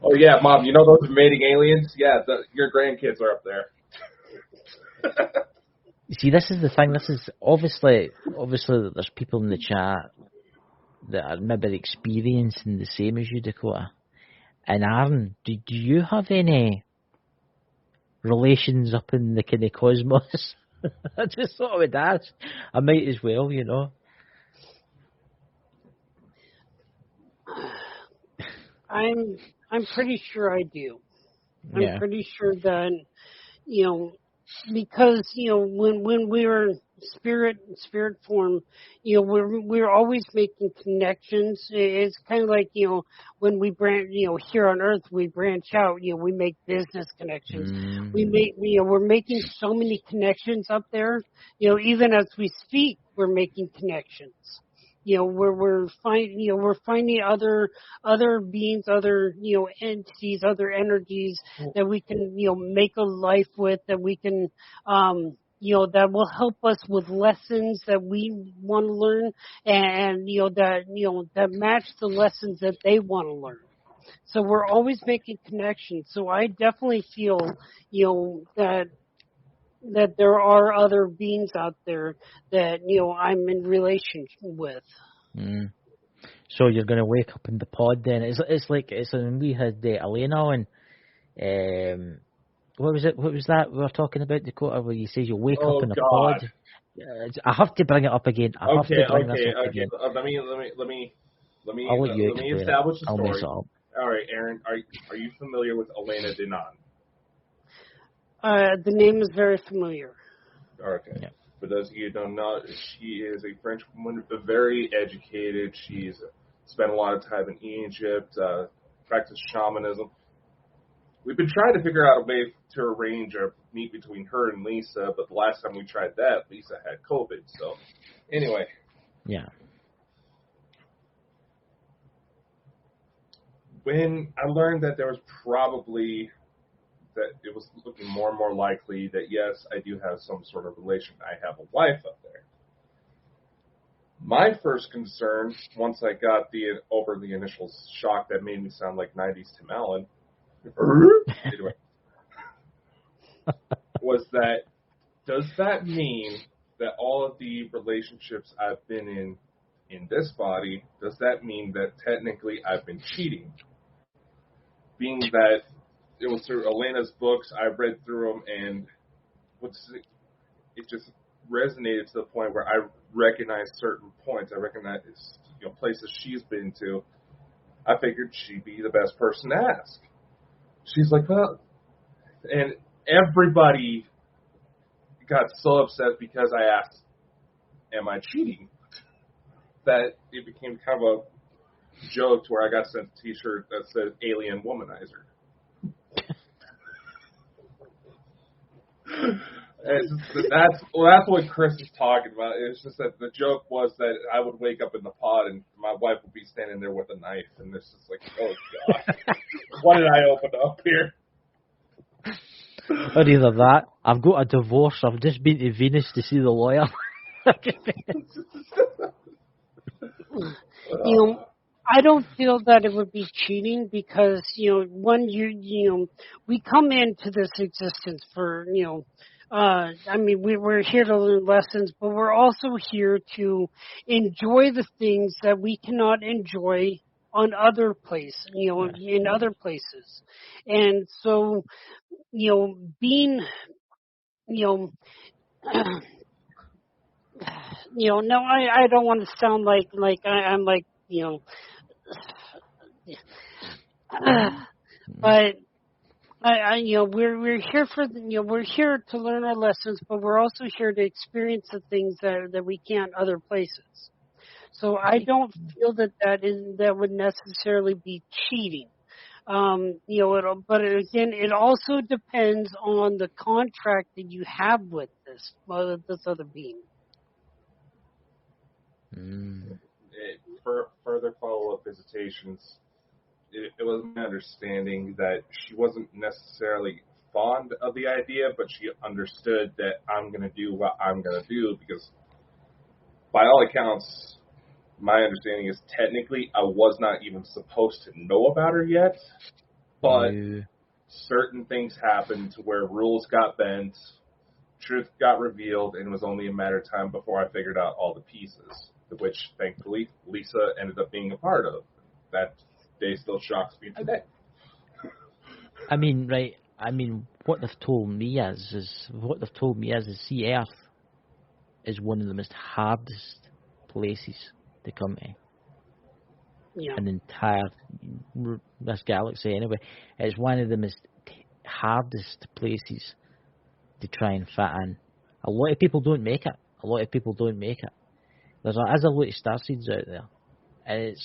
D: Oh, yeah, Mom, you know those invading aliens? Yeah, your grandkids are up there.
E: See, this is the thing. This is obviously there's people in the chat that are maybe experiencing the same as you, Dakota. And Aaron, do you have any relations up in the kind of cosmos? I just thought I would ask. I might as well, you know.
F: I'm pretty sure I do.
E: Yeah.
F: I'm pretty sure that, you know, because, you know, when we were spirit form, you know, we're always making connections. It's kind of like, you know, when we branch, you know, here on Earth we branch out, you know, we make business connections. We make, you know, we're making so many connections up there. You know, even as we speak, we're making connections. You know, we're finding other beings, other, you know, entities, other energies that we can, you know, make a life with, that we can, you know, that will help us with lessons that we want to learn, and that match the lessons that they want to learn. So we're always making connections. So I definitely feel, you know, that there are other beings out there that, you know, I'm in relationship with.
E: So you're going to wake up in the pod then. It's like when we had Elena on. What was it? What was that we were talking about, Dakota? Where you say you wake up in a pod. I have to bring it up again. I have to bring this up again.
D: Let me
E: I'll let you
D: establish the
E: I'll
D: story.
E: mess it up.
D: All right, Aaron, are you familiar with Elena Dinan?
F: The name is very familiar.
D: Okay.
E: Yeah.
D: For those of you who don't know, she is a French woman, very educated. She's spent a lot of time in Egypt, practiced shamanism. We've been trying to figure out a way to arrange a meet between her and Lisa, but the last time we tried that, Lisa had COVID. So, anyway.
E: Yeah.
D: When I learned that there was probably... that it was looking more and more likely that, yes, I do have some sort of relation. I have a wife up there. My first concern, once I got over the initial shock that made me sound like 90s Tim Allen, anyway, was that, does that mean that all of the relationships I've been in this body, does that mean that technically I've been cheating? Being that it was through Elena's books, I read through them, and it just resonated to the point where I recognize certain points. I recognize places she's been to. I figured she'd be the best person to ask. She's like, well, and everybody got so upset because I asked, am I cheating? That it became kind of a joke to where I got sent a t-shirt that said alien womanizer. That's what Chris is talking about. It's just that the joke was that I would wake up in the pod and my wife would be standing there with a knife, and it's just like, oh god, what did I open up here?
E: Or either that, I've got a divorce. I've just been to Venus to see the lawyer.
F: I don't feel that it would be cheating because when we come into this existence for we're here to learn lessons, but we're also here to enjoy the things that we cannot enjoy on other places, in other places. And so, being, no, I don't want to sound like I'm like, but we're here for we're here to learn our lessons, but we're also here to experience the things that we can't other places. So I don't feel that would necessarily be cheating. But again, it also depends on the contract that you have with this other being.
D: For further follow-up visitations, it was my understanding that she wasn't necessarily fond of the idea, but she understood that I'm going to do what I'm going to do because, by all accounts, my understanding is technically I was not even supposed to know about her yet, but certain things happened to where rules got bent, truth got revealed, and it was only a matter of time before I figured out all the pieces, which, thankfully, Lisa ended up being a part of. That day still shocks me today.
E: What they've told me is see, Earth is one of the most hardest places to come to.
F: Yeah.
E: An entire this galaxy anyway. It's one of the most hardest places to try and fit in. A lot of people don't make it. There's a lot of starseeds out there, and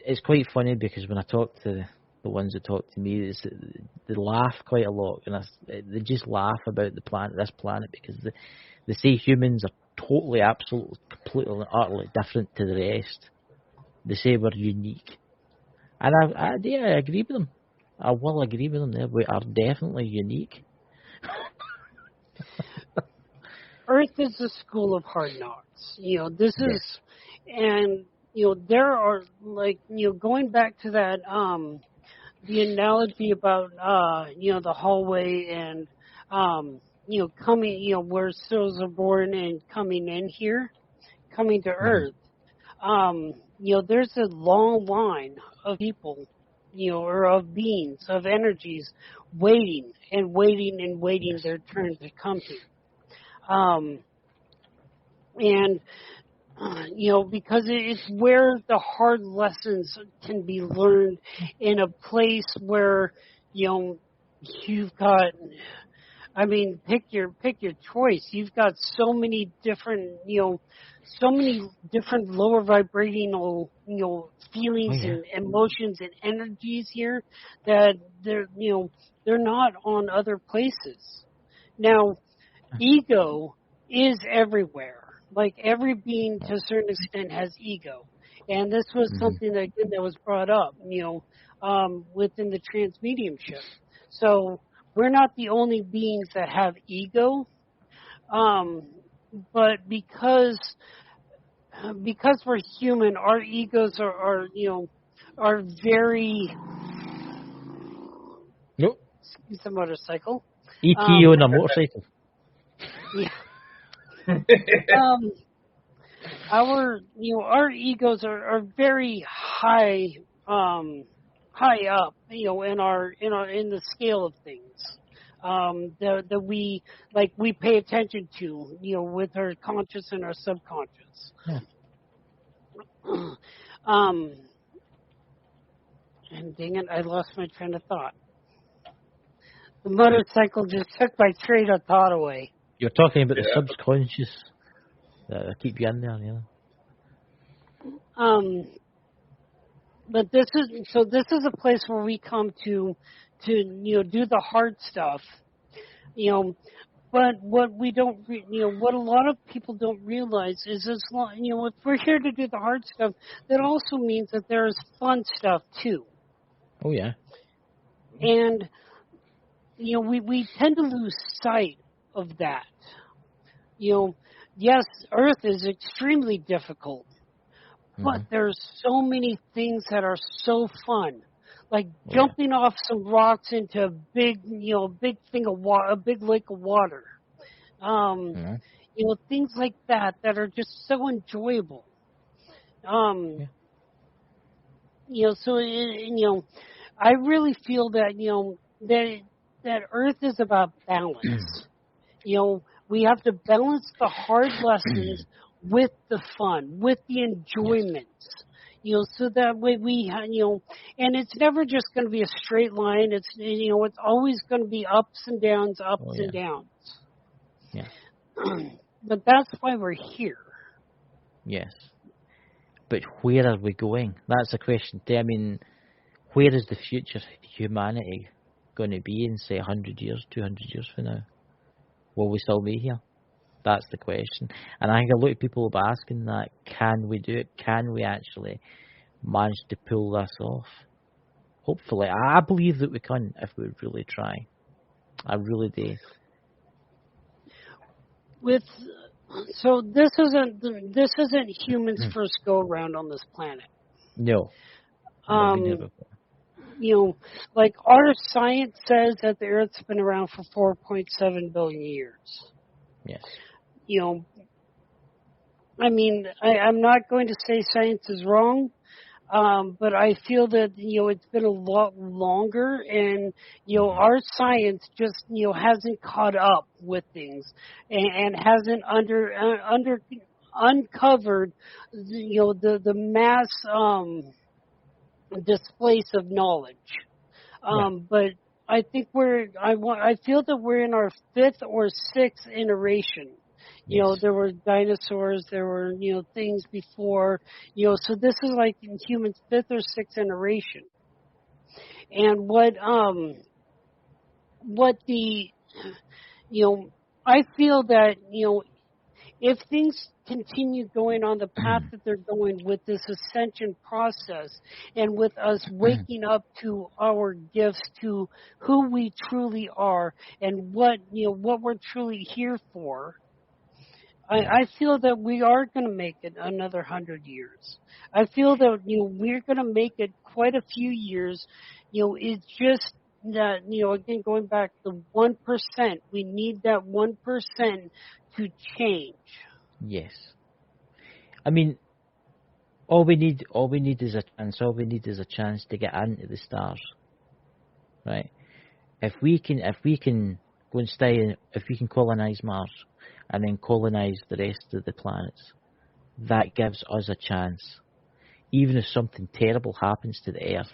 E: it's quite funny because when I talk to the ones that talk to me, they laugh quite a lot, and they just laugh about this planet, because they say humans are totally, absolutely, completely, and utterly different to the rest. They say we're unique, and I agree with them. I will agree with them there. We are definitely unique.
F: Earth is the school of hard knocks. This is, and there are going back to that the analogy about the hallway and coming where souls are born and coming to Earth. There's a long line of people, or of beings, of energies, waiting their turn to come to. Because it's where the hard lessons can be learned in a place where, you've got, pick your choice. You've got so many different lower vibrational, feelings and emotions and energies here that they're not on other places. Now, ego is everywhere. Like every being to a certain extent has ego. And this was something that was brought up, within the transmediumship. So we're not the only beings that have ego. But because we're human, our egos are very.
E: Nope.
F: Excuse the motorcycle.
E: ET on a motorcycle.
F: Yeah. Our egos are very high up, in the scale of things. that we pay attention to, with our conscious and our subconscious.
E: Yeah.
F: And dang it, I lost my train of thought. The motorcycle just took my train of thought away.
E: You're talking about the
D: Yeah.
E: subconscious that keep you in there,
F: But this is a place where we come to do the hard stuff, But what we don't, what a lot of people don't realize is if we're here to do the hard stuff, that also means that there's fun stuff too.
E: Oh yeah.
F: And we tend to lose sight of that. Yes, Earth is extremely difficult, but there's so many things that are so fun, like jumping off some rocks into a big thing of water, a big lake of water. Things like that are just so enjoyable. So I really feel that that Earth is about balance. We have to balance the hard lessons with the fun, with the enjoyments. So that way and it's never just going to be a straight line. It's it's always going to be ups and downs, and downs.
E: Yeah.
F: But that's why we're here.
E: Yes. But where are we going? That's the question. I mean, where is the future of humanity going to be in, say, 100 years, 200 years from now? Will we still be here? That's the question. And I think a lot of people will be asking that, can we do it? Can we actually manage to pull this off? Hopefully. I believe that we can if we really try. I really do.
F: So this isn't humans' first go around on this planet.
E: No.
F: Like our science says that the Earth's been around for 4.7 billion years.
E: Yes.
F: I mean, I'm not going to say science is wrong, but I feel that it's been a lot longer, and our science just hasn't caught up with things, and hasn't uncovered the mass displace of knowledge. But I think I feel that we're in our 5th or 6th iteration. There were dinosaurs, there were, things before, so this is like in humans' 5th or 6th iteration. And I feel that, if things continue going on the path that they're going with this ascension process, and with us waking up to our gifts, to who we truly are, and what we're truly here for, I feel that we are going to make it another 100 years. I feel that we're going to make it quite a few years. It's just that again, going back to 1%, we need that 1% to change.
E: Yes. I mean, all we need is a chance. All we need is a chance to get into the stars, right? If we can go and stay, if we can colonize Mars, and then colonize the rest of the planets, that gives us a chance. Even if something terrible happens to the Earth,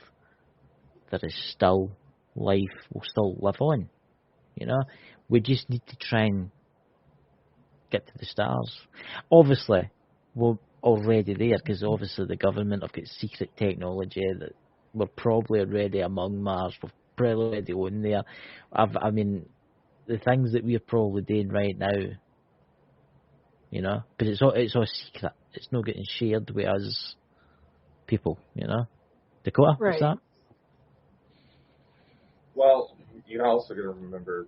E: there is still life. Will still live on. We just need to try and get to the stars. Obviously, we're already there, because obviously the government have got secret technology that we're probably already among Mars. We're probably already on there. I mean, the things that we're probably doing right now, but it's all secret. It's not getting shared with us people, Dakota,
F: Right.
E: What's that?
D: Well, you're also going to remember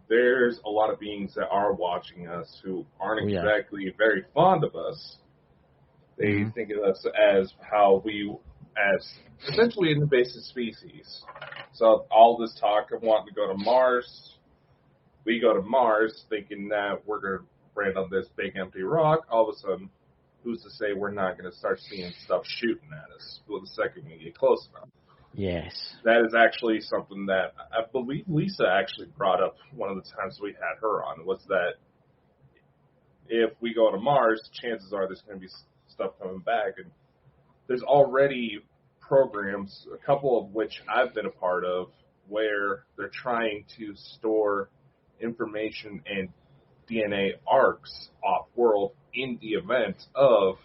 D: there's a lot of beings that are watching us who aren't exactly very fond of us. They think of us as how as essentially an invasive species. So all this talk of wanting to go to Mars, we go to Mars thinking that we're going to land on this big empty rock. All of a sudden, who's to say we're not going to start seeing stuff shooting at us the second we get close enough?
E: Yes.
D: That is actually something that I believe Lisa actually brought up one of the times we had her on, was that if we go to Mars, chances are there's going to be stuff coming back. And there's already programs, a couple of which I've been a part of, where they're trying to store information and DNA arcs off-world in the event of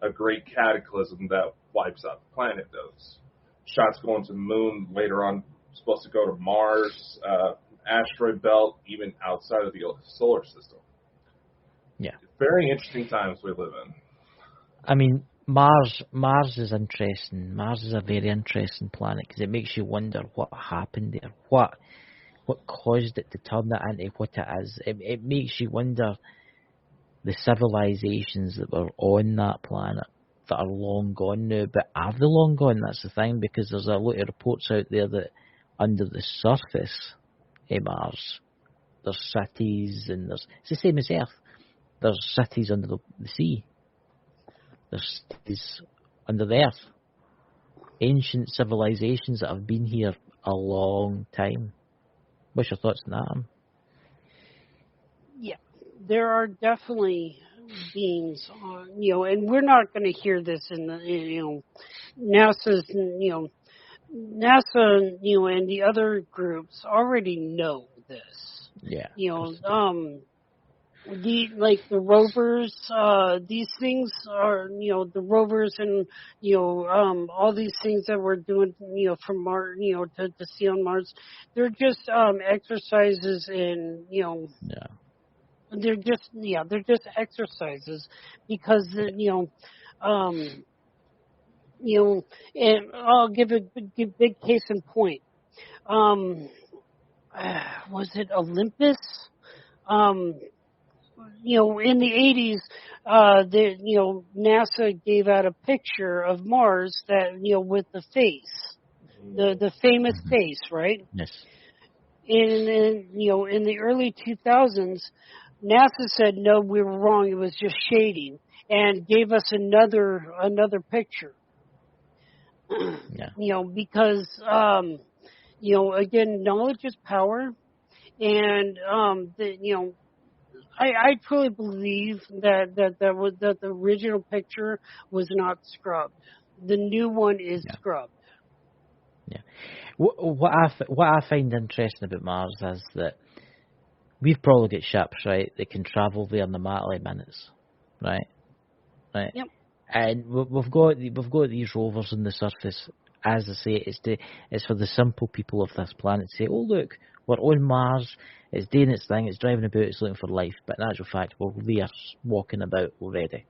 D: a great cataclysm that wipes out the planet. Those shots going to the moon, later on supposed to go to Mars, asteroid belt, even outside of the solar system.
E: Yeah.
D: Very interesting times we live in.
E: I mean, Mars is interesting. Mars is a very interesting planet because it makes you wonder what happened there. What caused it to turn that into what it is. It makes you wonder the civilizations that were on that planet that are long gone now. But are they long gone? That's the thing, because there's a lot of reports out there that under the surface of Mars, there's cities, and it's the same as Earth. There's cities under the sea. There's cities under the earth. Ancient civilizations that have been here a long time. What's your thoughts on that?
F: Yeah, there are definitely beings, and we're not going to hear this in the, NASA's, NASA, and the other groups already know this.
E: Yeah.
F: The rovers, these things are, the rovers and, all these things that we're doing, from Mars, to see on Mars, they're just, exercises in, they're just exercises because, and I'll give a big case in point. Was it Olympus? In the 80s, NASA gave out a picture of Mars that, with the face, the famous face, right?
E: Yes.
F: And then, in the early 2000s, NASA said, no, we were wrong. It was just shading, and gave us another picture.
E: Yeah.
F: Because, again, knowledge is power, and, I truly believe that the original picture was not scrubbed. The new one is scrubbed.
E: Yeah. What I find interesting about Mars is that we've probably got ships, right, that can travel there in a matter of minutes, right?
F: Yep.
E: And we've got these rovers on the surface. As I say, it's for the simple people of this planet to say, oh look, we're on Mars. It's doing its thing, it's driving about, it's looking for life, but in actual fact, we're there walking about already,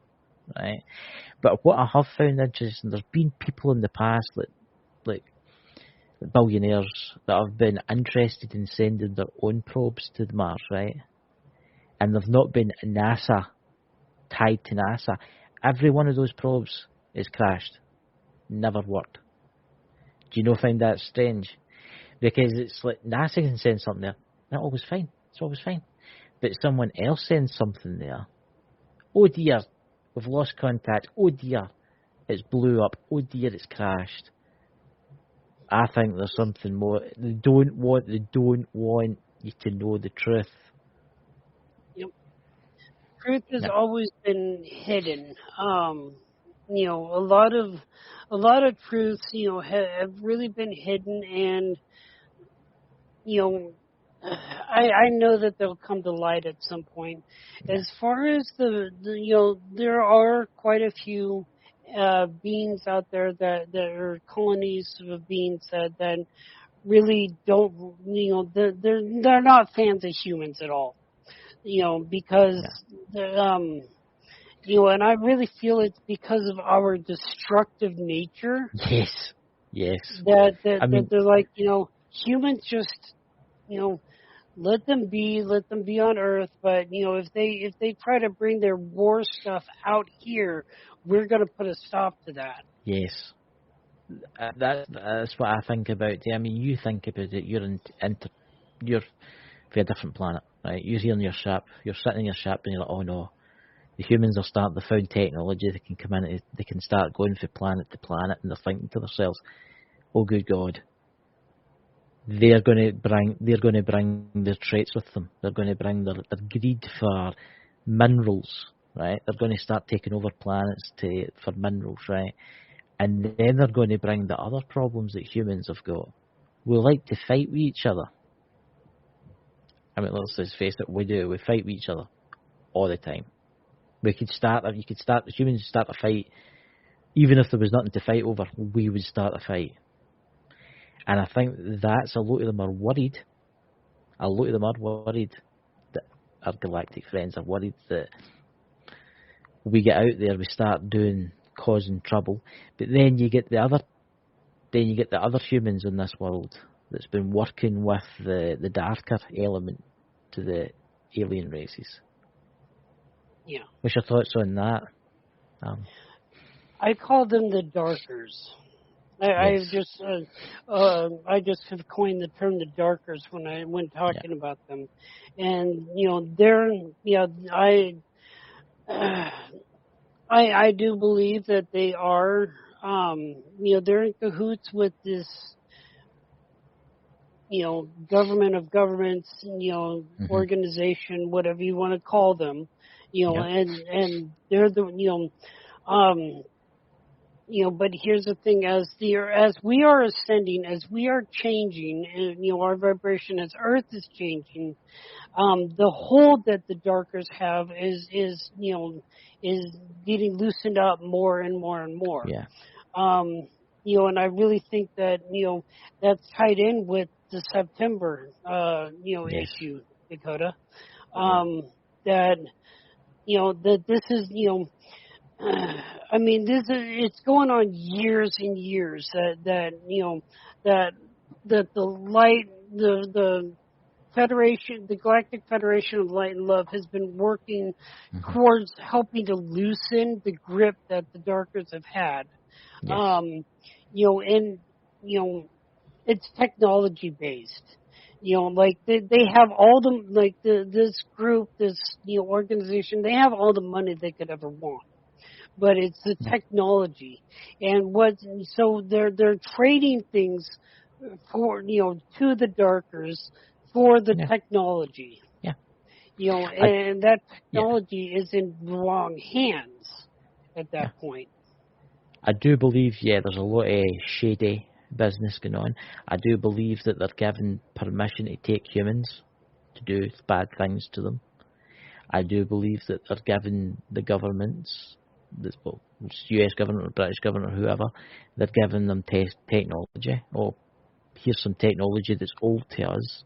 E: right? But what I have found interesting, there's been people in the past, like billionaires, that have been interested in sending their own probes to the Mars, right? And they've not been NASA, tied to NASA. Every one of those probes is crashed, never worked. Do you not find that strange? Because it's like NASA can send something there. That's always fine. It's always fine. But someone else sends something there. Oh dear, we've lost contact. Oh dear, it's blew up. Oh dear, it's crashed. I think there's something more. They don't want you to know the truth.
F: Yep. Truth has always been hidden. A lot of truths, have really been hidden, and I know that they'll come to light at some point. Yeah. As far as there are quite a few beings out there that are colonies of beings that really don't, they're not fans of humans at all, because and I really feel it's because of our destructive nature.
E: Yes.
F: That they're like, humans just, let them be on Earth. But if they try to bring their war stuff out here, we're going to put a stop to that.
E: Yes, that's what I think about. I mean, you think about it. You're for a different planet, right? You're here in your ship. You're sitting in your ship, and you're like, oh no, the humans are starting to find technology. They can come in. They can start going from planet to planet, and they're thinking to themselves, oh good God, they're going to bring their traits with them. They're going to bring their greed for minerals, right? They're going to start taking over planets for minerals, right? And then they're going to bring the other problems that humans have got. We like to fight with each other. I mean, let's just face it, we do. We fight with each other all the time. Humans start a fight. Even if there was nothing to fight over, we would start a fight. And I think that's a lot of them are worried. A lot of them are worried that our galactic friends are worried that we get out there, we start causing trouble. But then you get the other humans in this world that's been working with the darker element to the alien races.
F: Yeah.
E: What's your thoughts on that?
F: I call them the Darkers. I just have coined the term the Darkers when talking about them, and I do believe that they are they're in cahoots with this government of governments, organization, whatever you want to call them, and they're the but here's the thing: as we are ascending, as we are changing, and our vibration as Earth is changing, the hold that the Darkers have is getting loosened up more and more and more.
E: Yeah.
F: And I really think that that's tied in with the September issue, Dakota. That this is I mean, it's going on years and years that the light, the Federation, the Galactic Federation of Light and Love has been working towards helping to loosen the grip that the Darkers have had.
E: Yes.
F: It's technology based. Like they have all this group, this organization, they have all the money they could ever want. But it's the technology, and so they're trading things for to the Darkers for the technology.
E: Yeah.
F: And that technology is in wrong hands at that point.
E: I do believe, there's a lot of shady business going on. I do believe that they're given permission to take humans to do bad things to them. I do believe that they're giving the governments, US government or British government or whoever, they're giving them technology. Oh, here's some technology that's old to us.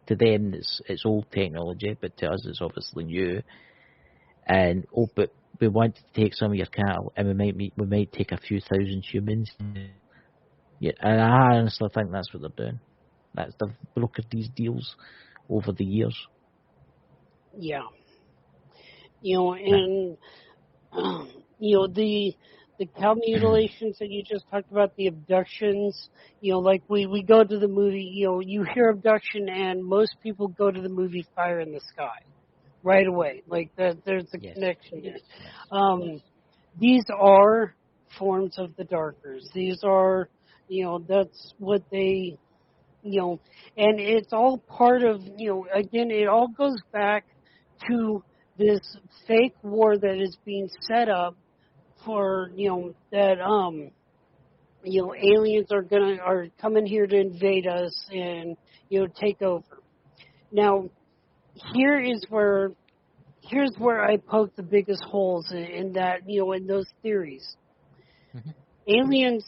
E: To them, it's old technology, but to us, it's obviously new. And but we want to take some of your cattle, and we might take a few thousand humans. Yeah, and I honestly think that's what they're doing. They've brokered these deals over the years.
F: Yeah. And the cow mutilations that you just talked about, the abductions, like we go to the movie, you hear abduction and most people go to the movie Fire in the Sky right away. Like there's a connection there. These are forms of the Darkers. These are, that's what they, and it's all part of, again, it all goes back to this fake war that is being set up for that aliens are coming here to invade us and take over. Now here's where I poke the biggest holes in that in those theories. Mm-hmm. Aliens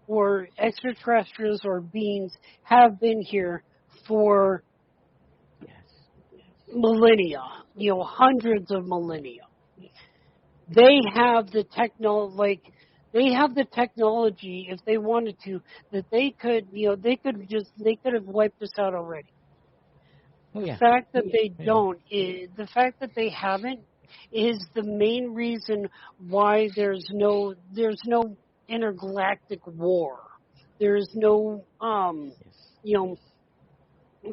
F: or extraterrestrials or beings have been here for millennia, hundreds of millennia. They have the technology if they wanted to, that they could have wiped us out already. The fact that they don't is the fact that they haven't is the main reason why there's no intergalactic war. There's no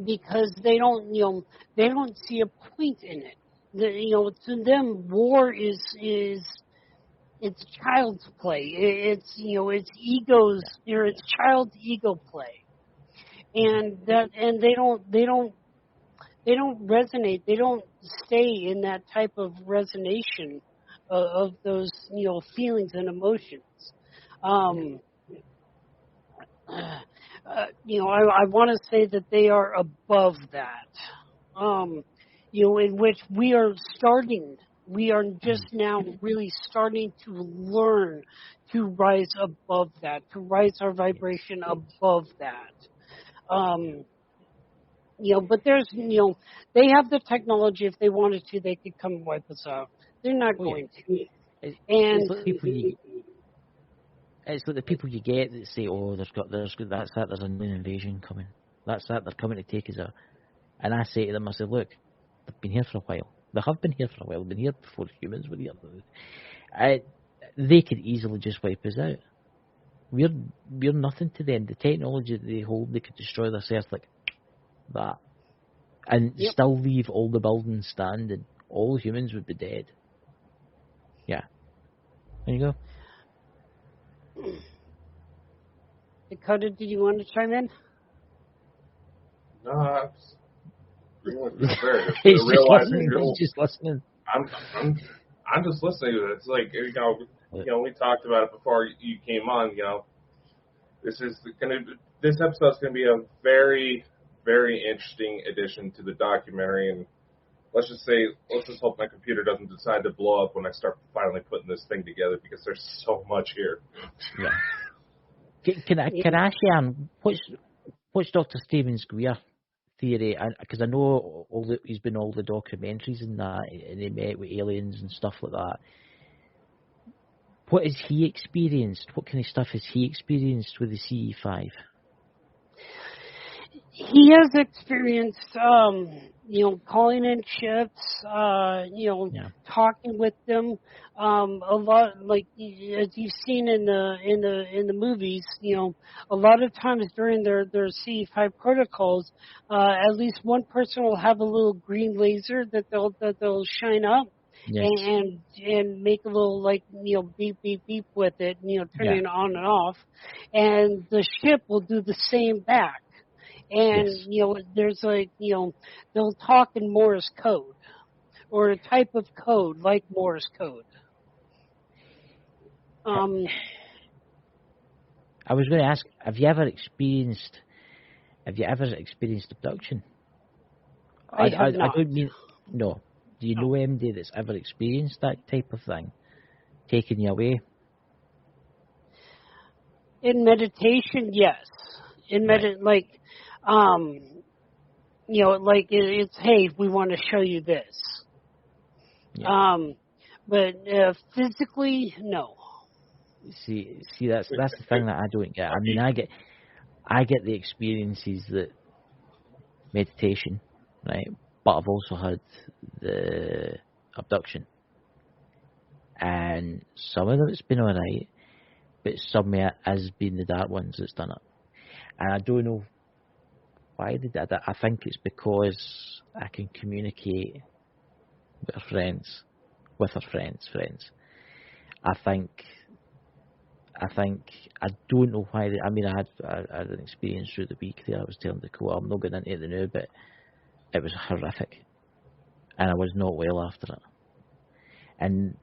F: because they don't see a point in it. To them, war is it's child's play. It's it's egos. It's child's ego play, and they don't resonate. They don't stay in that type of resonation of those feelings and emotions. I want to say that they are above that. In which we are starting. We are just now really starting to learn to rise above that, to rise our vibration above that. But there's, they have the technology. If they wanted to, they could come and wipe us out. They're not going to.
E: It's like the people you get that say, "Oh, that's it. There's a new invasion coming. That's it. They're coming to take us out." And I say to them, I say, "Look, they've been here for a while. They have been here for a while. They've been here before humans were here. They could easily just wipe us out. We're nothing to them. The technology that they hold, they could destroy this earth like that, and still leave all the buildings standing. All humans would be dead." Yeah. There you go.
F: Dakota, did you want to chime in?
D: No, I'm just
E: He's just listening.
D: I'm just listening. It's like we talked about it before you came on. This episode's gonna be a very, very interesting addition to the documentary, and let's just hope my computer doesn't decide to blow up when I start finally putting this thing together, because there's so much here.
E: Yeah. Can I share what's Dr. Stephen's queer theory? Because I know he's been all the documentaries and that, and he met with aliens and stuff like that. What has he experienced? What kind of stuff has he experienced with the CE5?
F: He has experienced, calling in ships, talking with them, a lot, like as you've seen in the movies, a lot of times during their CE5 protocols, at least one person will have a little green laser that they'll shine up.
E: Yes.
F: And make a little beep beep beep with it, turning it on and off, and the ship will do the same back. And, there's they'll talk in Morse code, or a type of code like Morse code.
E: I was going to ask, have you ever experienced abduction?
F: I have not.
E: I don't mean, no. Do you know anybody that's ever experienced that type of thing? Taking you away?
F: In meditation, yes. It's, hey, we want to show you this.
E: Yeah.
F: But physically, no.
E: See, that's the thing that I don't get. I mean, I get the experiences that meditation, right? But I've also had the abduction, and some of them it's been alright, but some of it has been the dark ones that's done it. And I don't know why they did that. I think it's because I can communicate with our friends. I don't know why. I had an experience through the week there. I was telling the co. I'm not going into it now, but it was horrific, and I was not well after it. And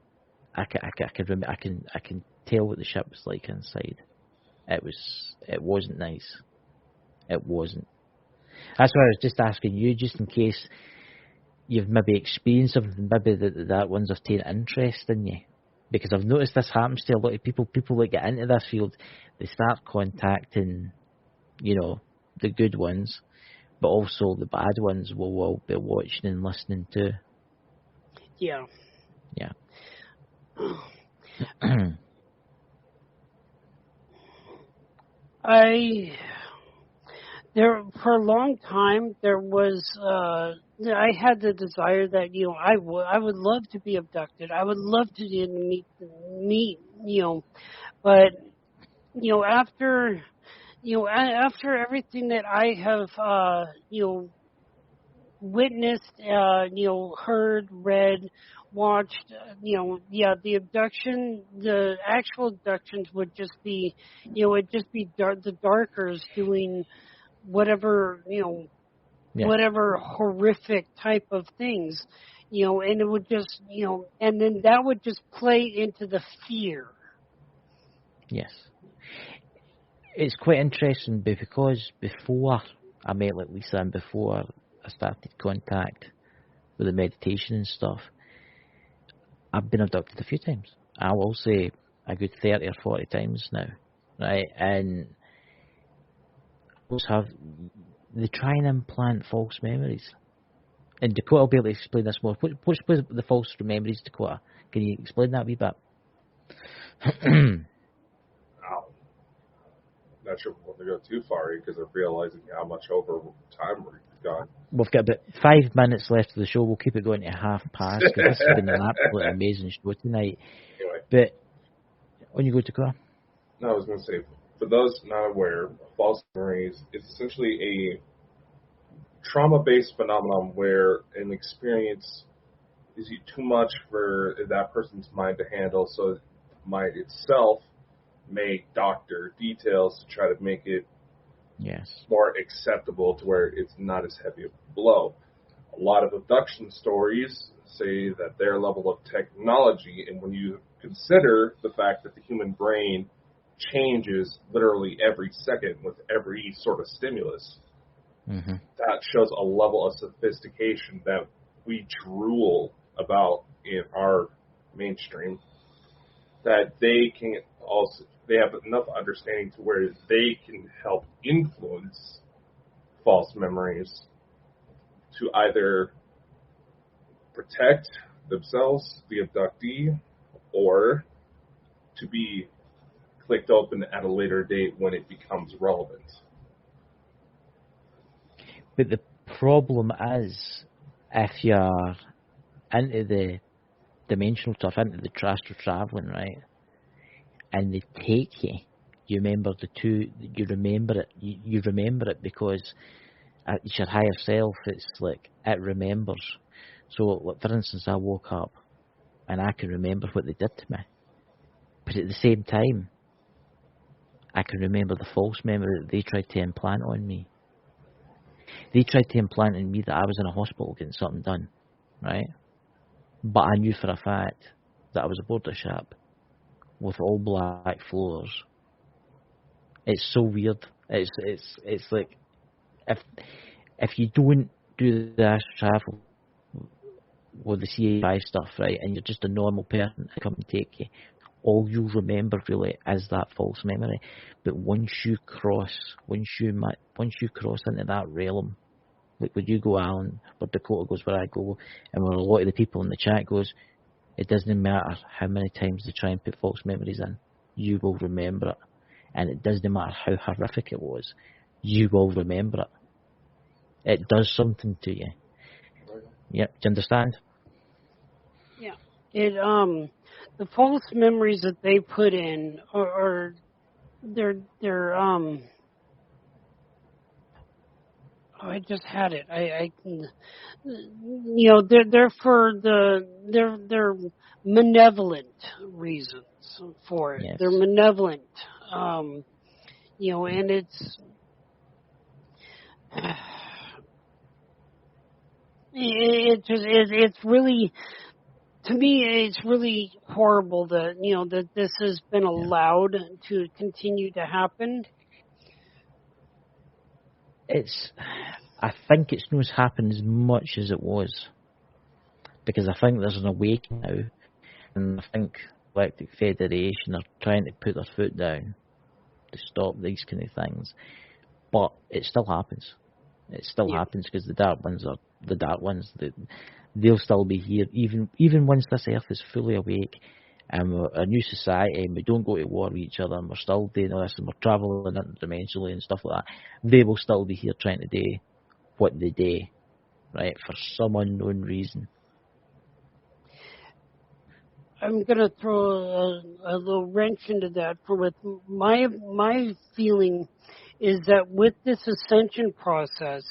E: I can tell what the ship was like inside. It wasn't nice. It wasn't. That's why I was just asking you, just in case you've maybe experienced something, maybe that ones have taken interest in you. Because I've noticed this happens to a lot of people. People that get into this field, they start contacting, the good ones, but also the bad ones will be watching and listening too.
F: Yeah.
E: Yeah.
F: For a long time, there was, I had the desire that, I would love to be abducted. I would love to meet, but, after everything that I have, witnessed, heard, read, watched, the abduction, the actual abductions would just be, it'd just be the Darkers doing whatever, whatever horrific type of things, and it would just, and then that would just play into the fear.
E: Yes. It's quite interesting because before I met like Lisa and before I started contact with the meditation and stuff, I've been abducted a few times. I will say a good 30 or 40 times now, right? And they try and implant false memories. And Dakota will be able to explain this more. What's the false memories, Dakota? Can you explain that a wee bit?
D: Not sure if we want to go too far because I'm realizing how much over time we've gone.
E: We've got about 5 minutes left of the show. We'll keep it going to 1:30 because this has been an absolutely amazing show tonight.
D: Anyway.
E: But when you go to Dakota?
D: No, I was going to say, for those not aware, false memories is essentially a trauma-based phenomenon where an experience is too much for that person's mind to handle, so the mind itself may doctor details to try to make it more acceptable to where it's not as heavy a blow. A lot of abduction stories say that their level of technology, and when you consider the fact that the human brain changes literally every second with every sort of stimulus, that shows a level of sophistication that we drool about in our mainstream, that they have enough understanding to where they can help influence false memories to either protect themselves, the abductee, or to be clicked open at a later date when it becomes relevant.
E: But the problem is, if you're into the dimensional stuff, into the astral traveling, right, and they take you, you remember you remember it. You remember it because it's your higher self. It's like it remembers. So, like, for instance, I woke up and I can remember what they did to me, but at the same time, I can remember the false memory that they tried to implant on me. They tried to implant in me that I was in a hospital getting something done, right? But I knew for a fact that I was aboard a ship with all black floors. It's so weird. It's like if you don't do the astral travel with the CA5 stuff, right, and you're just a normal person to come and take you, all you'll remember really is that false memory. But once you cross into that realm, like when you go, Alan, where Dakota goes, where I go, and where a lot of the people in the chat goes, it doesn't matter how many times they try and put false memories in, you will remember it. And it doesn't matter how horrific it was, you will remember it. It does something to you. Yep, do you understand?
F: Yeah. The false memories that they put in are they're I just had it. I they're for they're malevolent reasons for it.
E: Yes.
F: They're malevolent. And it's really, to me, it's really horrible that that this has been allowed to continue to happen.
E: I think it's not happened as much as it was, because I think there's an awakening now, and I think Galactic Federation are trying to put their foot down to stop these kind of things, but it still happens. It still happens because the dark ones are the dark ones. They'll still be here even once this Earth is fully awake and we're a new society and we don't go to war with each other and we're still doing all this and we're travelling interdimensionally and stuff like that. They will still be here trying to do what they do, right, for some unknown reason.
F: I'm going to throw a little wrench into that. With my feeling is that with this ascension process,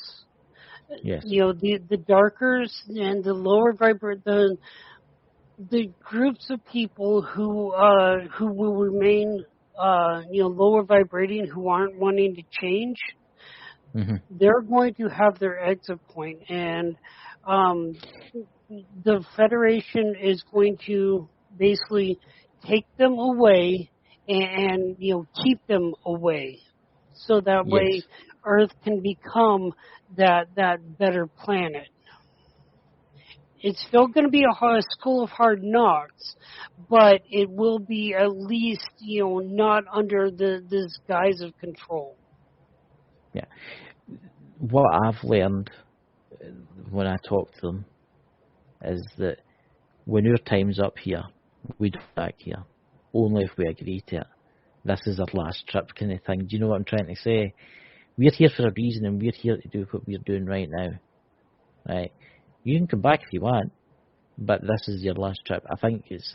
E: yes,
F: the darkers and the lower the groups of people who will remain lower vibrating, who aren't wanting to change, they're going to have their exit point, and the Federation is going to basically take them away and keep them away, so that way Earth can become that better planet. It's still going to be a school of hard knocks, but it will be at least not under this guise of control.
E: Yeah. What I've learned when I talk to them is that when our time's up here, we do back here. Only if we agree to it. This is our last trip kind of thing. Do you know what I'm trying to say? We're here for a reason, and we're here to do what we're doing right now. Right? You can come back if you want, but this is your last trip. I think it's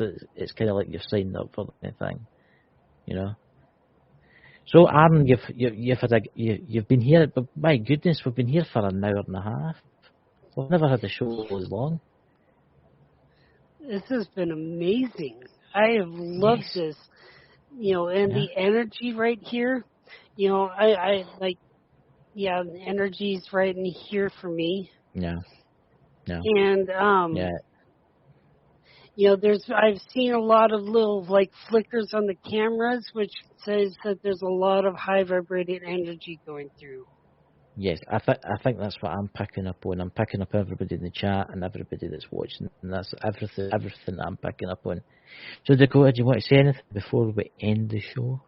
E: kind of like you've signed up for the thing, So, Aaron, you've been here, but my goodness, we've been here for an hour and a half. We've never had a show as long.
F: This has been amazing. I have loved this, and the energy right here. I like, the energy's right in here for me.
E: Yeah.
F: And I've seen a lot of little flickers on the cameras, which says that there's a lot of high vibrating energy going through.
E: Yes, I think that's what I'm picking up on. I'm picking up everybody in the chat and everybody that's watching, and that's everything that I'm picking up on. So, Dakota, do you want to say anything before we end the show?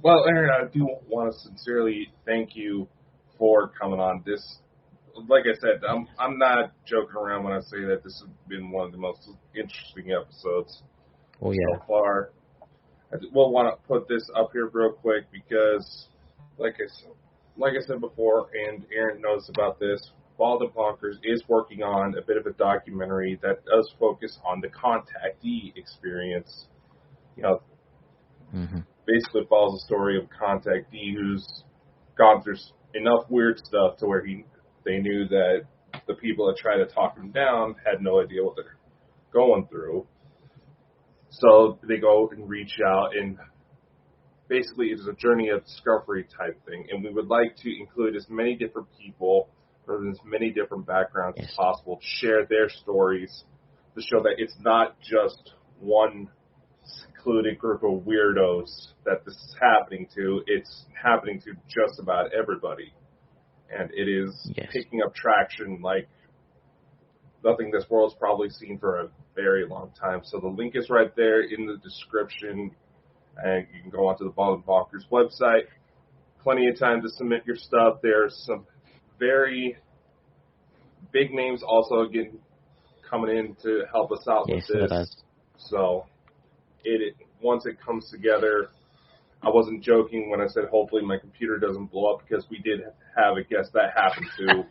D: Well, Aaron, I do want to sincerely thank you for coming on. This, like I said, I'm not joking around when I say that this has been one of the most interesting episodes so far. I will want to put this up here real quick because, like I said before, and Aaron knows about this, Bald and Bonkers is working on a bit of a documentary that does focus on the contactee experience. Basically follows the story of a contactee who's gone through enough weird stuff to where they knew that the people that tried to talk him down had no idea what they're going through. So they go and reach out, and basically it's a journey of discovery type thing. And we would like to include as many different people from as many different backgrounds as possible to share their stories to show that it's not just one secluded group of weirdos that this is happening to. It's happening to just about everybody. And it is picking up traction like nothing this world's probably seen for a very long time. So the link is right there in the description, and you can go onto the Bald and Bonkers website. Plenty of time to submit your stuff. There's some very big names also coming in to help us out with this. So once it comes together, I wasn't joking when I said hopefully my computer doesn't blow up, because we did have a guest that happened to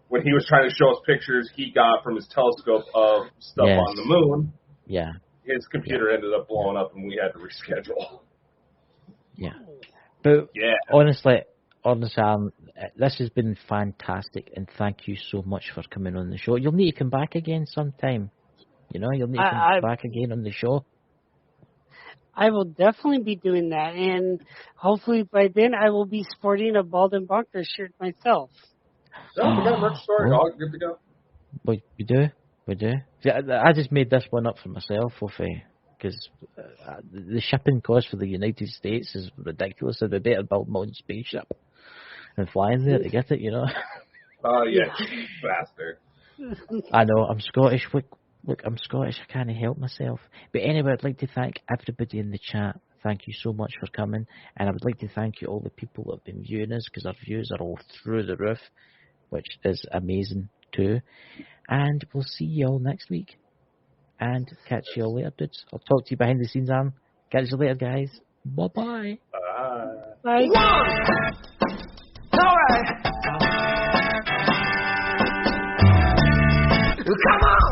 D: when he was trying to show us pictures he got from his telescope of stuff on the moon. Yeah. His computer ended up blowing up and we had to reschedule.
E: Yeah. But honestly, this has been fantastic, and thank you so much for coming on the show. You'll need to come back again sometime. You'll need to come back again on the show.
F: I will definitely be doing that, and hopefully by then I will be sporting a Bald and Bonkers shirt myself.
D: Oh, we got a merch store. All good to go.
E: We do. I just made this one up for myself, because the shipping cost for the United States is ridiculous. It'd be better build my own spaceship and fly in there to get it,
D: Oh, yeah, faster.
E: I know, I'm Scottish. Look, I'm Scottish. I can't help myself. But anyway, I'd like to thank everybody in the chat. Thank you so much for coming. And I would like to thank you all the people that have been viewing us, because our views are all through the roof, which is amazing too. And we'll see you all next week. And catch you all later, dudes. I'll talk to you behind the scenes, Aaron. Catch you later, guys. Bye-bye.
F: Bye.
C: All right. Come on.